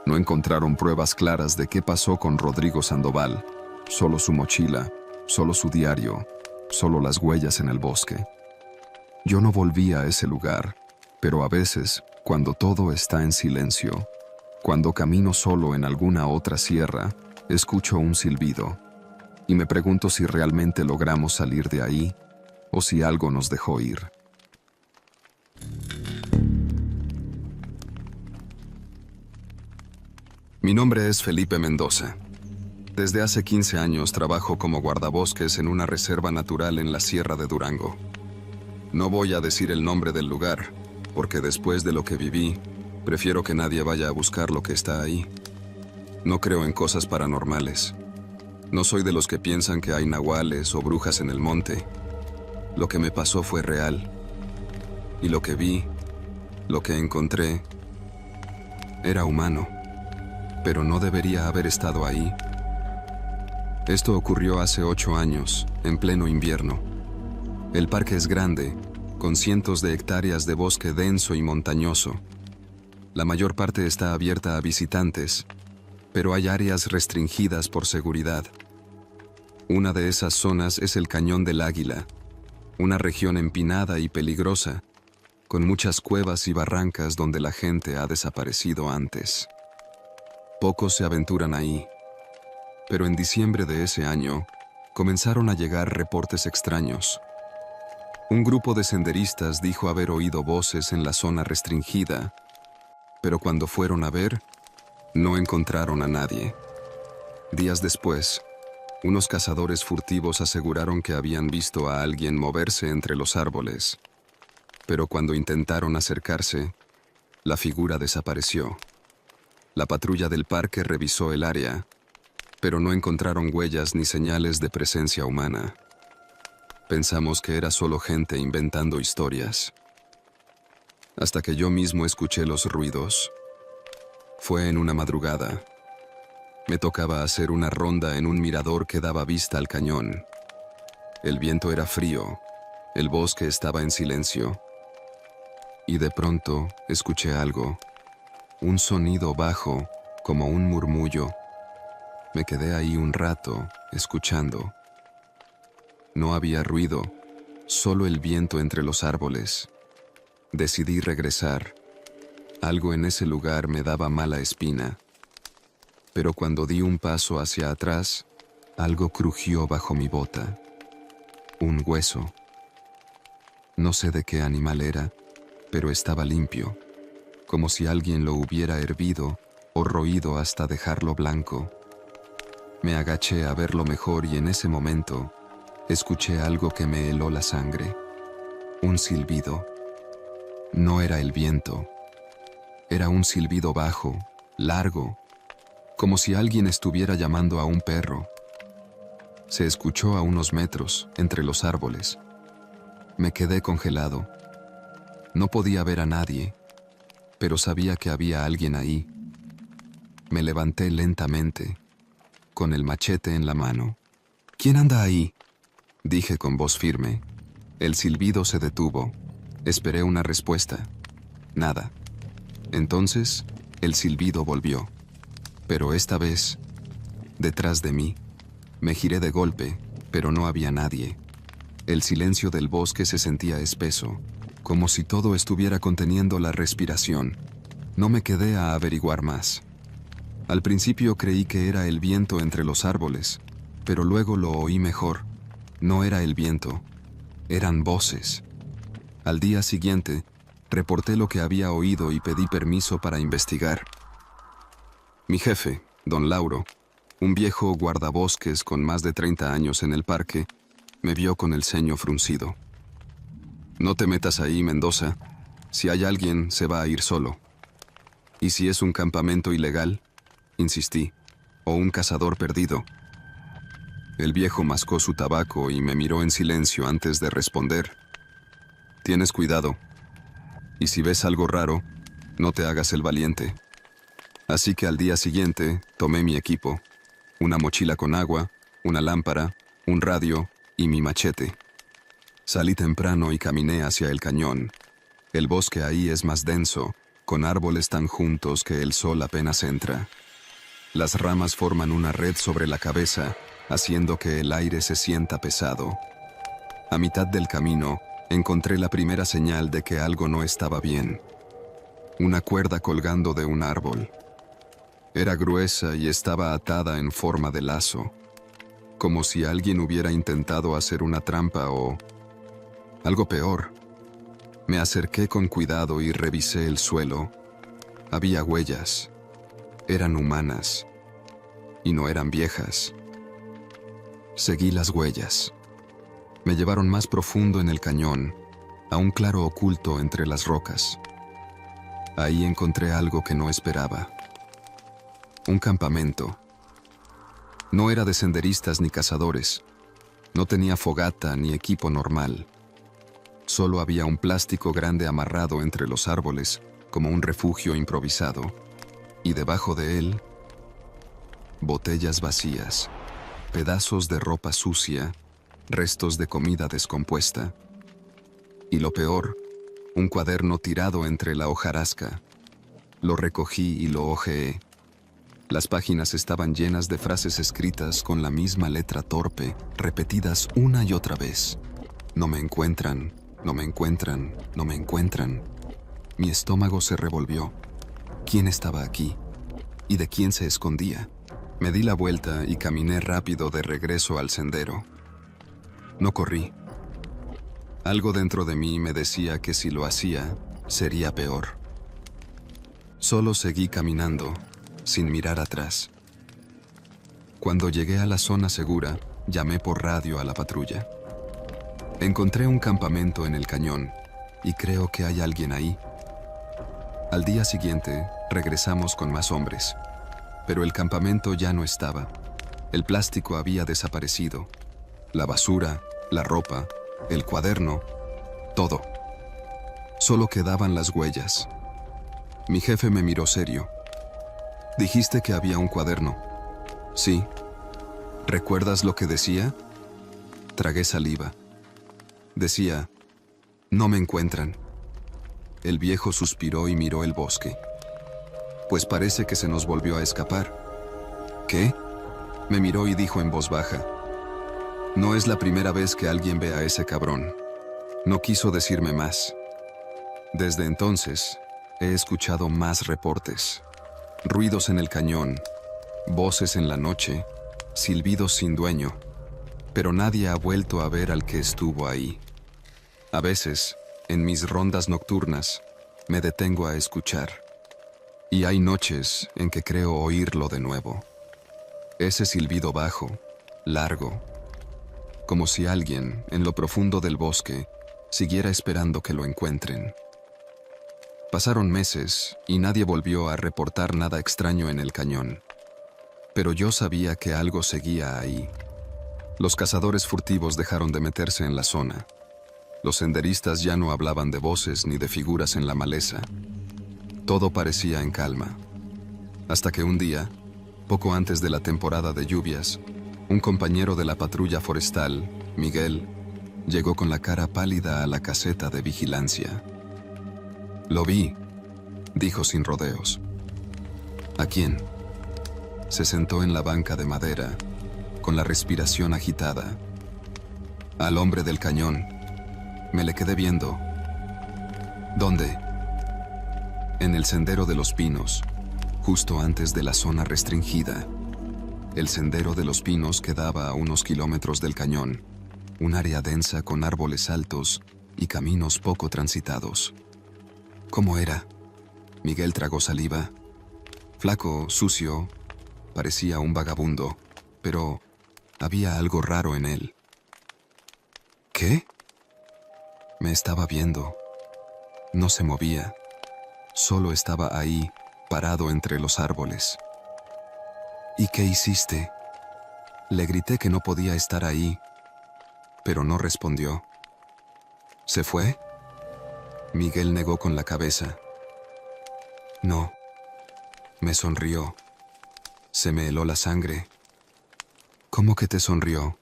No encontraron pruebas claras de qué pasó con Rodrigo Sandoval. Solo su mochila, solo su diario, solo las huellas en el bosque. Yo no volví a ese lugar, pero a veces, cuando todo está en silencio, cuando camino solo en alguna otra sierra, escucho un silbido y me pregunto si realmente logramos salir de ahí o si algo nos dejó ir. Mi nombre es Felipe Mendoza. Desde hace 15 años trabajo como guardabosques en una reserva natural en la Sierra de Durango. No voy a decir el nombre del lugar, porque después de lo que viví, prefiero que nadie vaya a buscar lo que está ahí. No creo en cosas paranormales. No soy de los que piensan que hay nahuales o brujas en el monte. Lo que me pasó fue real. Y lo que vi, lo que encontré, era humano. Pero no debería haber estado ahí. Esto ocurrió hace 8 años, en pleno invierno. El parque es grande, con cientos de hectáreas de bosque denso y montañoso. La mayor parte está abierta a visitantes, pero hay áreas restringidas por seguridad. Una de esas zonas es el Cañón del Águila, una región empinada y peligrosa, con muchas cuevas y barrancas donde la gente ha desaparecido antes. Pocos se aventuran ahí, pero en diciembre de ese año comenzaron a llegar reportes extraños. Un grupo de senderistas dijo haber oído voces en la zona restringida, pero cuando fueron a ver, no encontraron a nadie. Días después, unos cazadores furtivos aseguraron que habían visto a alguien moverse entre los árboles, pero cuando intentaron acercarse, la figura desapareció. La patrulla del parque revisó el área, pero no encontraron huellas ni señales de presencia humana. Pensamos que era solo gente inventando historias. Hasta que yo mismo escuché los ruidos. Fue en una madrugada. Me tocaba hacer una ronda en un mirador que daba vista al cañón. El viento era frío, el bosque estaba en silencio. Y de pronto escuché algo, un sonido bajo, como un murmullo. Me quedé ahí un rato, escuchando. No había ruido, solo el viento entre los árboles. Decidí regresar. Algo en ese lugar me daba mala espina. Pero cuando di un paso hacia atrás, algo crujió bajo mi bota. Un hueso. No sé de qué animal era, pero estaba limpio, como si alguien lo hubiera hervido o roído hasta dejarlo blanco. Me agaché a verlo mejor y en ese momento escuché algo que me heló la sangre. Un silbido. No era el viento. Era un silbido bajo, largo, como si alguien estuviera llamando a un perro. Se escuchó a unos metros, entre los árboles. Me quedé congelado. No podía ver a nadie, pero sabía que había alguien ahí. Me levanté lentamente, con el machete en la mano. ¿Quién anda ahí?, dije con voz firme. El silbido se detuvo. Esperé una respuesta. Nada. Entonces, el silbido volvió. Pero esta vez, detrás de mí. Me giré de golpe, pero no había nadie. El silencio del bosque se sentía espeso, como si todo estuviera conteniendo la respiración. No me quedé a averiguar más. Al principio creí que era el viento entre los árboles, pero luego lo oí mejor. No era el viento, eran voces. Al día siguiente, reporté lo que había oído y pedí permiso para investigar. Mi jefe, don Lauro, un viejo guardabosques con más de 30 años en el parque, me vio con el ceño fruncido. No te metas ahí, Mendoza. Si hay alguien, se va a ir solo. ¿Y si es un campamento ilegal?, insistí, o un cazador perdido. El viejo mascó su tabaco y me miró en silencio antes de responder. Tienes cuidado. Y si ves algo raro, no te hagas el valiente. Así que al día siguiente tomé mi equipo, una mochila con agua, una lámpara, un radio y mi machete. Salí temprano y caminé hacia el cañón. El bosque ahí es más denso, con árboles tan juntos que el sol apenas entra. Las ramas forman una red sobre la cabeza, haciendo que el aire se sienta pesado. A mitad del camino, encontré la primera señal de que algo no estaba bien. Una cuerda colgando de un árbol. Era gruesa y estaba atada en forma de lazo, como si alguien hubiera intentado hacer una trampa o algo peor. Me acerqué con cuidado y revisé el suelo. Había huellas. Eran humanas. Y no eran viejas. Seguí las huellas. Me llevaron más profundo en el cañón, a un claro oculto entre las rocas. Ahí encontré algo que no esperaba. Un campamento. No era de senderistas ni cazadores. No tenía fogata ni equipo normal. Solo había un plástico grande amarrado entre los árboles, como un refugio improvisado. Y debajo de él, botellas vacías, pedazos de ropa sucia, restos de comida descompuesta. Y lo peor, un cuaderno tirado entre la hojarasca. Lo recogí y lo hojeé. Las páginas estaban llenas de frases escritas con la misma letra torpe, repetidas una y otra vez. No me encuentran, no me encuentran, no me encuentran. Mi estómago se revolvió. ¿Quién estaba aquí? ¿Y de quién se escondía? Me di la vuelta y caminé rápido de regreso al sendero. No corrí. Algo dentro de mí me decía que si lo hacía, sería peor. Solo seguí caminando, sin mirar atrás. Cuando llegué a la zona segura, llamé por radio a la patrulla. Encontré un campamento en el cañón y creo que hay alguien ahí. Al día siguiente, regresamos con más hombres, pero el campamento ya no estaba. El plástico había desaparecido. La basura, la ropa, el cuaderno, todo. Solo quedaban las huellas. Mi jefe me miró serio. Dijiste que había un cuaderno. Sí. ¿Recuerdas lo que decía? Tragué saliva. Decía, no me encuentran. El viejo suspiró y miró el bosque. Pues parece que se nos volvió a escapar. ¿Qué? Me miró y dijo en voz baja. No es la primera vez que alguien ve a ese cabrón. No quiso decirme más. Desde entonces, he escuchado más reportes. Ruidos en el cañón, voces en la noche, silbidos sin dueño, pero nadie ha vuelto a ver al que estuvo ahí. A veces, en mis rondas nocturnas, me detengo a escuchar. Y hay noches en que creo oírlo de nuevo. Ese silbido bajo, largo, como si alguien, en lo profundo del bosque, siguiera esperando que lo encuentren. Pasaron meses y nadie volvió a reportar nada extraño en el cañón. Pero yo sabía que algo seguía ahí. Los cazadores furtivos dejaron de meterse en la zona. Los senderistas ya no hablaban de voces ni de figuras en la maleza. Todo parecía en calma. Hasta que un día, poco antes de la temporada de lluvias, un compañero de la patrulla forestal, Miguel, llegó con la cara pálida a la caseta de vigilancia. Lo vi, dijo sin rodeos. ¿A quién? Se sentó en la banca de madera, con la respiración agitada. Al hombre del cañón. Me le quedé viendo. ¿Dónde? En el sendero de los pinos, justo antes de la zona restringida. El sendero de los pinos quedaba a unos kilómetros del cañón, un área densa con árboles altos y caminos poco transitados. ¿Cómo era? Miguel tragó saliva. Flaco, sucio, parecía un vagabundo, pero había algo raro en él. ¿Qué? Me estaba viendo. No se movía. Solo estaba ahí, parado entre los árboles. ¿Y qué hiciste? Le grité que no podía estar ahí, pero no respondió. ¿Se fue? Miguel negó con la cabeza. No. Me sonrió. Se me heló la sangre. ¿Cómo que te sonrió?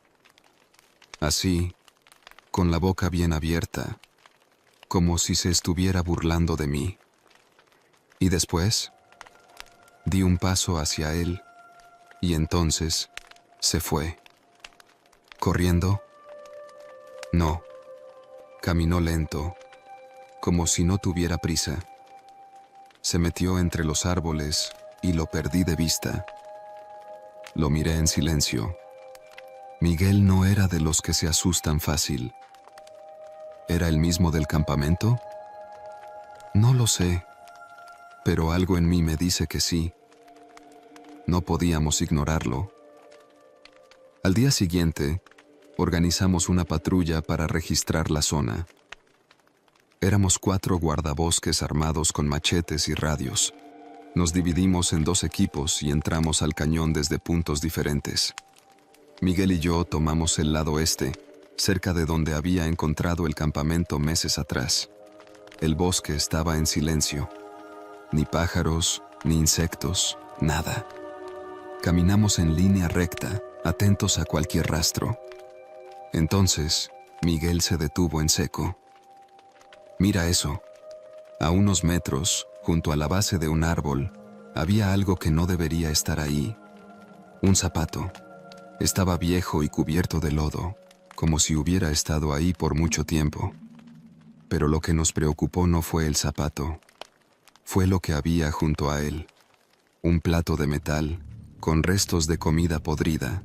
Así, con la boca bien abierta, como si se estuviera burlando de mí. Y después, di un paso hacia él, y entonces se fue. ¿Corriendo? No. Caminó lento, como si no tuviera prisa. Se metió entre los árboles y lo perdí de vista. Lo miré en silencio. Miguel no era de los que se asustan fácil. ¿Era el mismo del campamento? No lo sé, pero algo en mí me dice que sí. No podíamos ignorarlo. Al día siguiente, organizamos una patrulla para registrar la zona. Éramos 4 guardabosques armados con machetes y radios. Nos dividimos en 2 equipos y entramos al cañón desde puntos diferentes. Miguel y yo tomamos el lado este, cerca de donde había encontrado el campamento meses atrás. El bosque estaba en silencio. Ni pájaros, ni insectos, nada. Caminamos en línea recta, atentos a cualquier rastro. Entonces, Miguel se detuvo en seco. Mira eso. A unos metros, junto a la base de un árbol, había algo que no debería estar ahí. Un zapato. Estaba viejo y cubierto de lodo, como si hubiera estado ahí por mucho tiempo. Pero lo que nos preocupó no fue el zapato. Fue lo que había junto a él. Un plato de metal, con restos de comida podrida.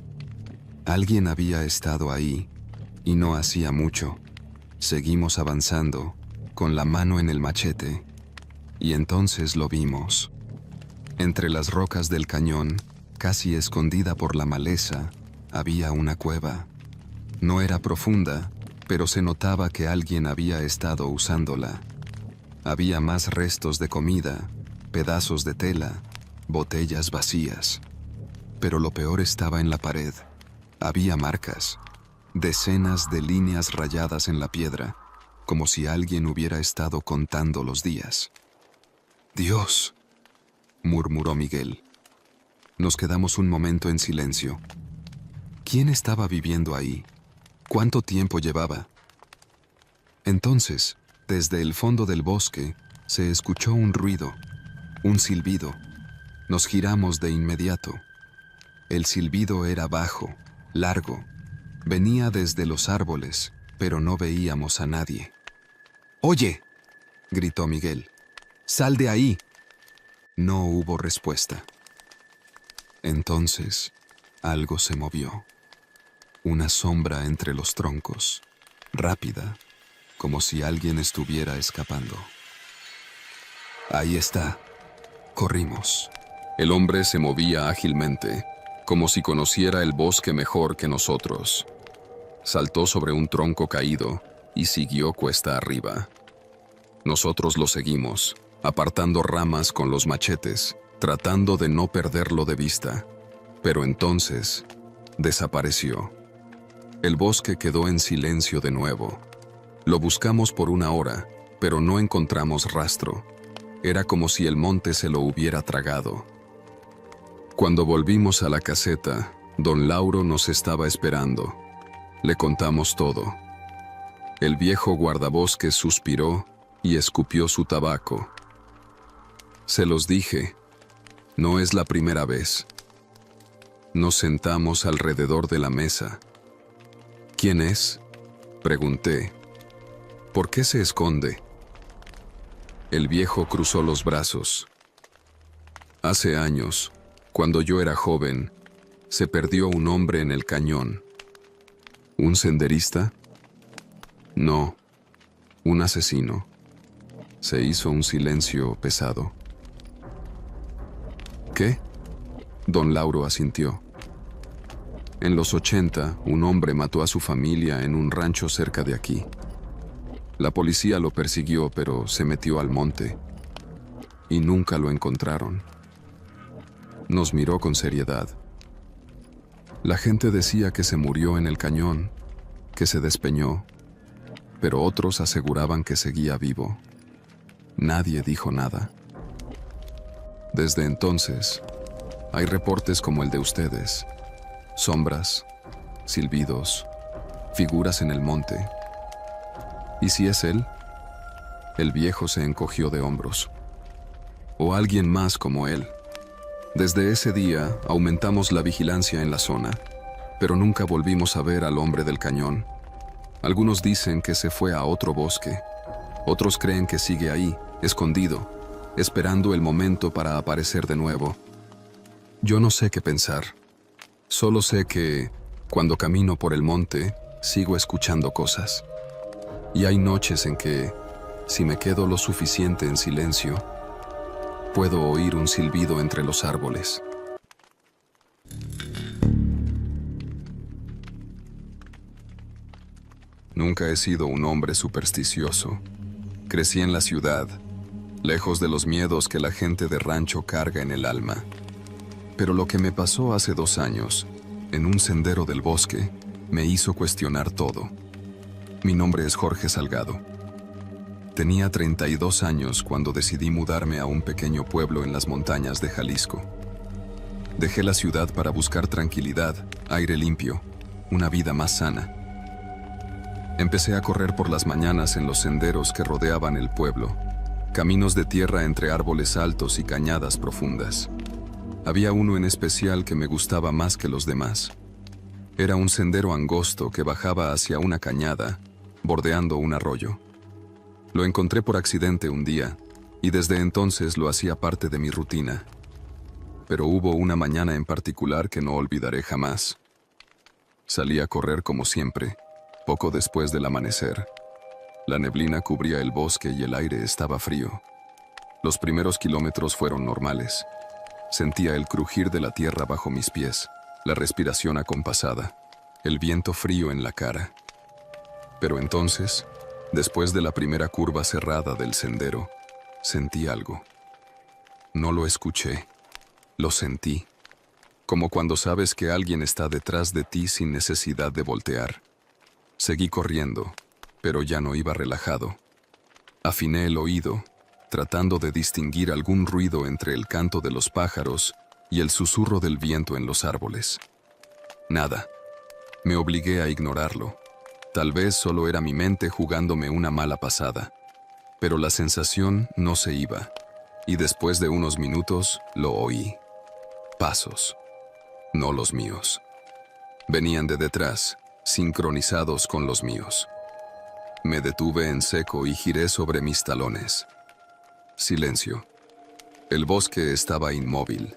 Alguien había estado ahí, y no hacía mucho. Seguimos avanzando, con la mano en el machete, y entonces lo vimos. Entre las rocas del cañón, casi escondida por la maleza, había una cueva. No era profunda, pero se notaba que alguien había estado usándola. Había más restos de comida, pedazos de tela, botellas vacías. Pero lo peor estaba en la pared. Había marcas, decenas de líneas rayadas en la piedra, como si alguien hubiera estado contando los días. «Dios», murmuró Miguel. Nos quedamos un momento en silencio. ¿Quién estaba viviendo ahí? ¿Cuánto tiempo llevaba? Entonces, desde el fondo del bosque, se escuchó un ruido, un silbido. Nos giramos de inmediato. El silbido era bajo, largo. Venía desde los árboles, pero no veíamos a nadie. «¡Oye!», gritó Miguel. «¡Sal de ahí!». No hubo respuesta. Entonces, algo se movió. Una sombra entre los troncos, rápida, como si alguien estuviera escapando. «Ahí está». Corrimos. El hombre se movía ágilmente, como si conociera el bosque mejor que nosotros. Saltó sobre un tronco caído y siguió cuesta arriba. Nosotros lo seguimos, apartando ramas con los machetes, tratando de no perderlo de vista. Pero entonces, desapareció. El bosque quedó en silencio de nuevo. Lo buscamos por una hora, pero no encontramos rastro. Era como si el monte se lo hubiera tragado. Cuando volvimos a la caseta, don Lauro nos estaba esperando. Le contamos todo. El viejo guardabosques suspiró y escupió su tabaco. «Se los dije, no es la primera vez». Nos sentamos alrededor de la mesa. «¿Quién es?», pregunté. «¿Por qué se esconde?». El viejo cruzó los brazos. «Hace años, cuando yo era joven, se perdió un hombre en el cañón». «¿Un senderista?». «No, un asesino». Se hizo un silencio pesado. «¿Qué?». Don Lauro asintió. «En los 80, un hombre mató a su familia en un rancho cerca de aquí. La policía lo persiguió, pero se metió al monte y nunca lo encontraron». Nos miró con seriedad. «La gente decía que se murió en el cañón, que se despeñó, pero otros aseguraban que seguía vivo. Nadie dijo nada. Desde entonces, hay reportes como el de ustedes. Sombras, silbidos, figuras en el monte. ¿Y si es él?». El viejo se encogió de hombros. «O alguien más como él». Desde ese día aumentamos la vigilancia en la zona, pero nunca volvimos a ver al hombre del cañón. Algunos dicen que se fue a otro bosque. Otros creen que sigue ahí, escondido, esperando el momento para aparecer de nuevo. Yo no sé qué pensar. Solo sé que, cuando camino por el monte, sigo escuchando cosas. Y hay noches en que, si me quedo lo suficiente en silencio, puedo oír un silbido entre los árboles. Nunca he sido un hombre supersticioso. Crecí en la ciudad, lejos de los miedos que la gente de rancho carga en el alma. Pero lo que me pasó hace 2 años, en un sendero del bosque, me hizo cuestionar todo. Mi nombre es Jorge Salgado. Tenía 32 años cuando decidí mudarme a un pequeño pueblo en las montañas de Jalisco. Dejé la ciudad para buscar tranquilidad, aire limpio, una vida más sana. Empecé a correr por las mañanas en los senderos que rodeaban el pueblo, caminos de tierra entre árboles altos y cañadas profundas. Había uno en especial que me gustaba más que los demás. Era un sendero angosto que bajaba hacia una cañada, bordeando un arroyo. Lo encontré por accidente un día, y desde entonces lo hacía parte de mi rutina. Pero hubo una mañana en particular que no olvidaré jamás. Salí a correr como siempre, poco después del amanecer. La neblina cubría el bosque y el aire estaba frío. Los primeros kilómetros fueron normales. Sentía el crujir de la tierra bajo mis pies, la respiración acompasada, el viento frío en la cara. Pero entonces, después de la primera curva cerrada del sendero, sentí algo. No lo escuché, lo sentí, como cuando sabes que alguien está detrás de ti sin necesidad de voltear. Seguí corriendo, pero ya no iba relajado. Afiné el oído, tratando de distinguir algún ruido entre el canto de los pájaros y el susurro del viento en los árboles. Nada. Me obligué a ignorarlo. Tal vez solo era mi mente jugándome una mala pasada, pero la sensación no se iba, y después de unos minutos lo oí. Pasos. No los míos. Venían de detrás, sincronizados con los míos. Me detuve en seco y giré sobre mis talones. Silencio. El bosque estaba inmóvil.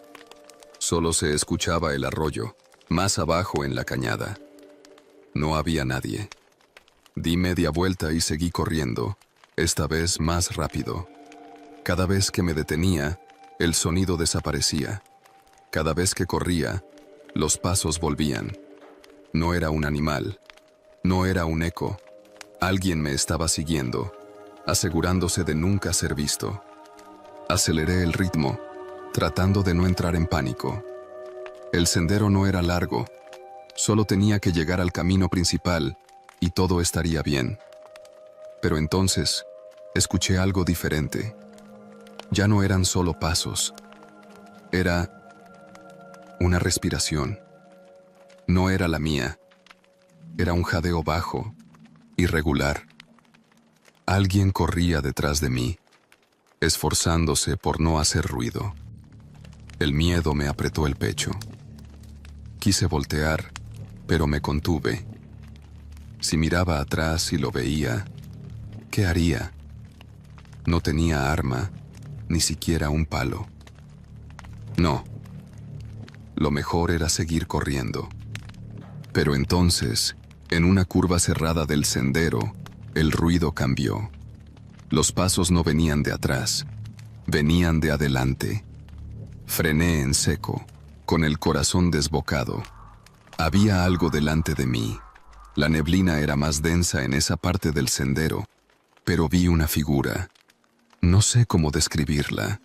Solo se escuchaba el arroyo, más abajo en la cañada. No había nadie. Di media vuelta y seguí corriendo, esta vez más rápido. Cada vez que me detenía, el sonido desaparecía. Cada vez que corría, los pasos volvían. No era un animal, no era un eco. Alguien me estaba siguiendo, asegurándose de nunca ser visto. Aceleré el ritmo, tratando de no entrar en pánico. El sendero no era largo, solo tenía que llegar al camino principal y todo estaría bien. Pero entonces, escuché algo diferente. Ya no eran solo pasos. Era una respiración. No era la mía. Era un jadeo bajo, irregular. Alguien corría detrás de mí, esforzándose por no hacer ruido. El miedo me apretó el pecho. Quise voltear, pero me contuve. Si miraba atrás y lo veía, ¿qué haría? No tenía arma, ni siquiera un palo. No. Lo mejor era seguir corriendo. Pero entonces, en una curva cerrada del sendero, el ruido cambió. Los pasos no venían de atrás, venían de adelante. Frené en seco, con el corazón desbocado. Había algo delante de mí. La neblina era más densa en esa parte del sendero, pero vi una figura. No sé cómo describirla.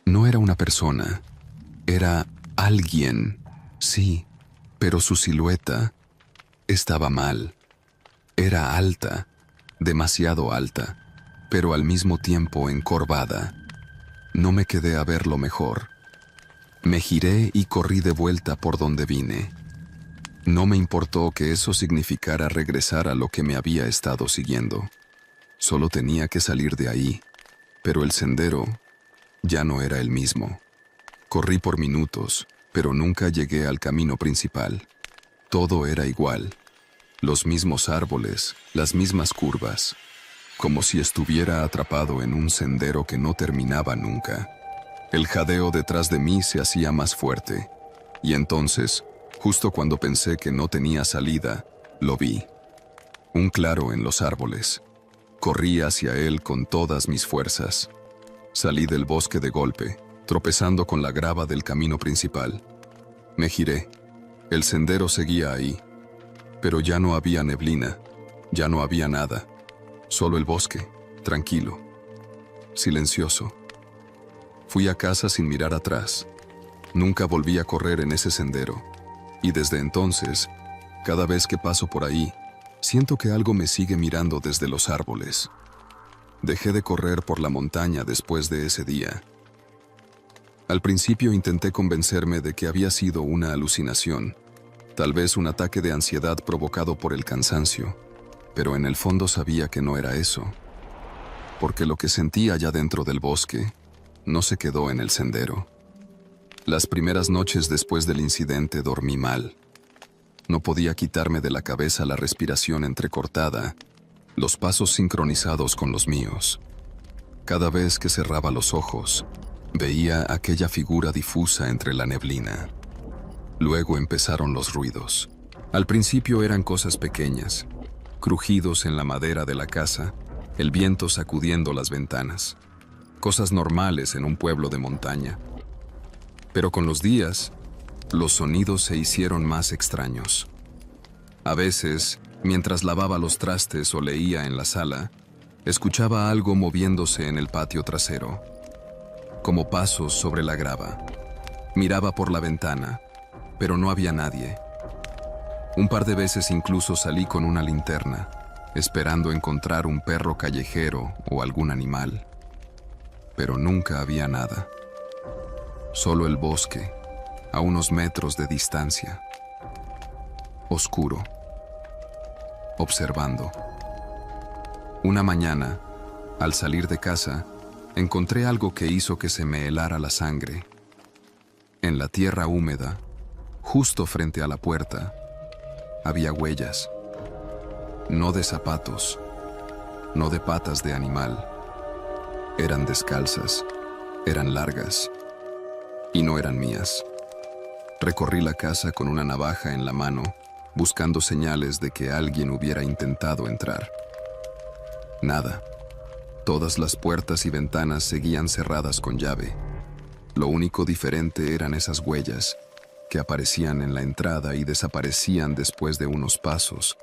No era una persona. Era alguien, sí, pero su silueta estaba mal. Era alta, demasiado alta, pero al mismo tiempo encorvada. No me quedé a verlo mejor. Me giré y corrí de vuelta por donde vine. No me importó que eso significara regresar a lo que me había estado siguiendo. Solo tenía que salir de ahí, pero el sendero ya no era el mismo. Corrí por minutos, pero nunca llegué al camino principal. Todo era igual. Los mismos árboles, las mismas curvas, como si estuviera atrapado en un sendero que no terminaba nunca. El jadeo detrás de mí se hacía más fuerte, y entonces, justo cuando pensé que no tenía salida, lo vi. Un claro en los árboles. Corrí hacia él con todas mis fuerzas. Salí del bosque de golpe, tropezando con la grava del camino principal. Me giré. El sendero seguía ahí, pero ya no había neblina, ya no había nada. Solo el bosque, tranquilo, silencioso. Fui a casa sin mirar atrás. Nunca volví a correr en ese sendero. Y desde entonces, cada vez que paso por ahí, siento que algo me sigue mirando desde los árboles. Dejé de correr por la montaña después de ese día. Al principio intenté convencerme de que había sido una alucinación, tal vez un ataque de ansiedad provocado por el cansancio, pero en el fondo sabía que no era eso, porque lo que sentí allá dentro del bosque no se quedó en el sendero. Las primeras noches después del incidente dormí mal. No podía quitarme de la cabeza la respiración entrecortada, los pasos sincronizados con los míos. Cada vez que cerraba los ojos, veía aquella figura difusa entre la neblina. Luego empezaron los ruidos. Al principio eran cosas pequeñas, crujidos en la madera de la casa, el viento sacudiendo las ventanas. Cosas normales en un pueblo de montaña. Pero con los días, los sonidos se hicieron más extraños. A veces, mientras lavaba los trastes o leía en la sala, escuchaba algo moviéndose en el patio trasero, como pasos sobre la grava. Miraba por la ventana, pero no había nadie. Un par de veces incluso salí con una linterna, esperando encontrar un perro callejero o algún animal. Pero nunca había nada. Solo el bosque, a unos metros de distancia. Oscuro. Observando. Una mañana, al salir de casa, encontré algo que hizo que se me helara la sangre. En la tierra húmeda, justo frente a la puerta, había huellas. No de zapatos, no de patas de animal. Eran descalzas, eran largas, y no eran mías. Recorrí la casa con una navaja en la mano, buscando señales de que alguien hubiera intentado entrar. Nada. Todas las puertas y ventanas seguían cerradas con llave. Lo único diferente eran esas huellas, que aparecían en la entrada y desaparecían después de unos pasos,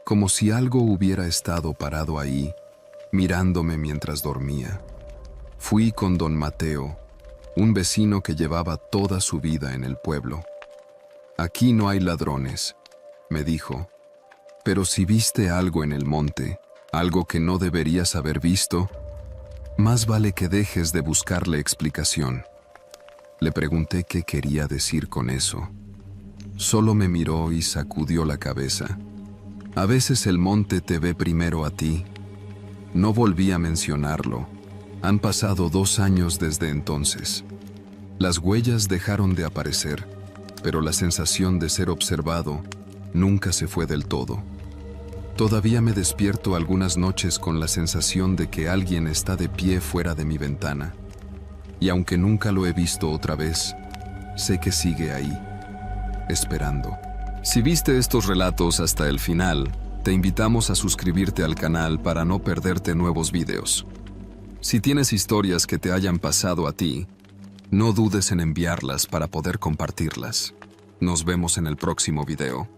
como si algo hubiera estado parado ahí, mirándome mientras dormía. Fui con don Mateo, un vecino que llevaba toda su vida en el pueblo. «Aquí no hay ladrones», me dijo, «pero si viste algo en el monte, algo que no deberías haber visto, más vale que dejes de buscarle explicación». Le pregunté qué quería decir con eso. Solo me miró y sacudió la cabeza. «A veces el monte te ve primero a ti». No volví a mencionarlo. Han pasado 2 años desde entonces. Las huellas dejaron de aparecer, pero la sensación de ser observado nunca se fue del todo. Todavía me despierto algunas noches con la sensación de que alguien está de pie fuera de mi ventana. Y aunque nunca lo he visto otra vez, sé que sigue ahí, esperando. Si viste estos relatos hasta el final, te invitamos a suscribirte al canal para no perderte nuevos videos. Si tienes historias que te hayan pasado a ti, no dudes en enviarlas para poder compartirlas. Nos vemos en el próximo video.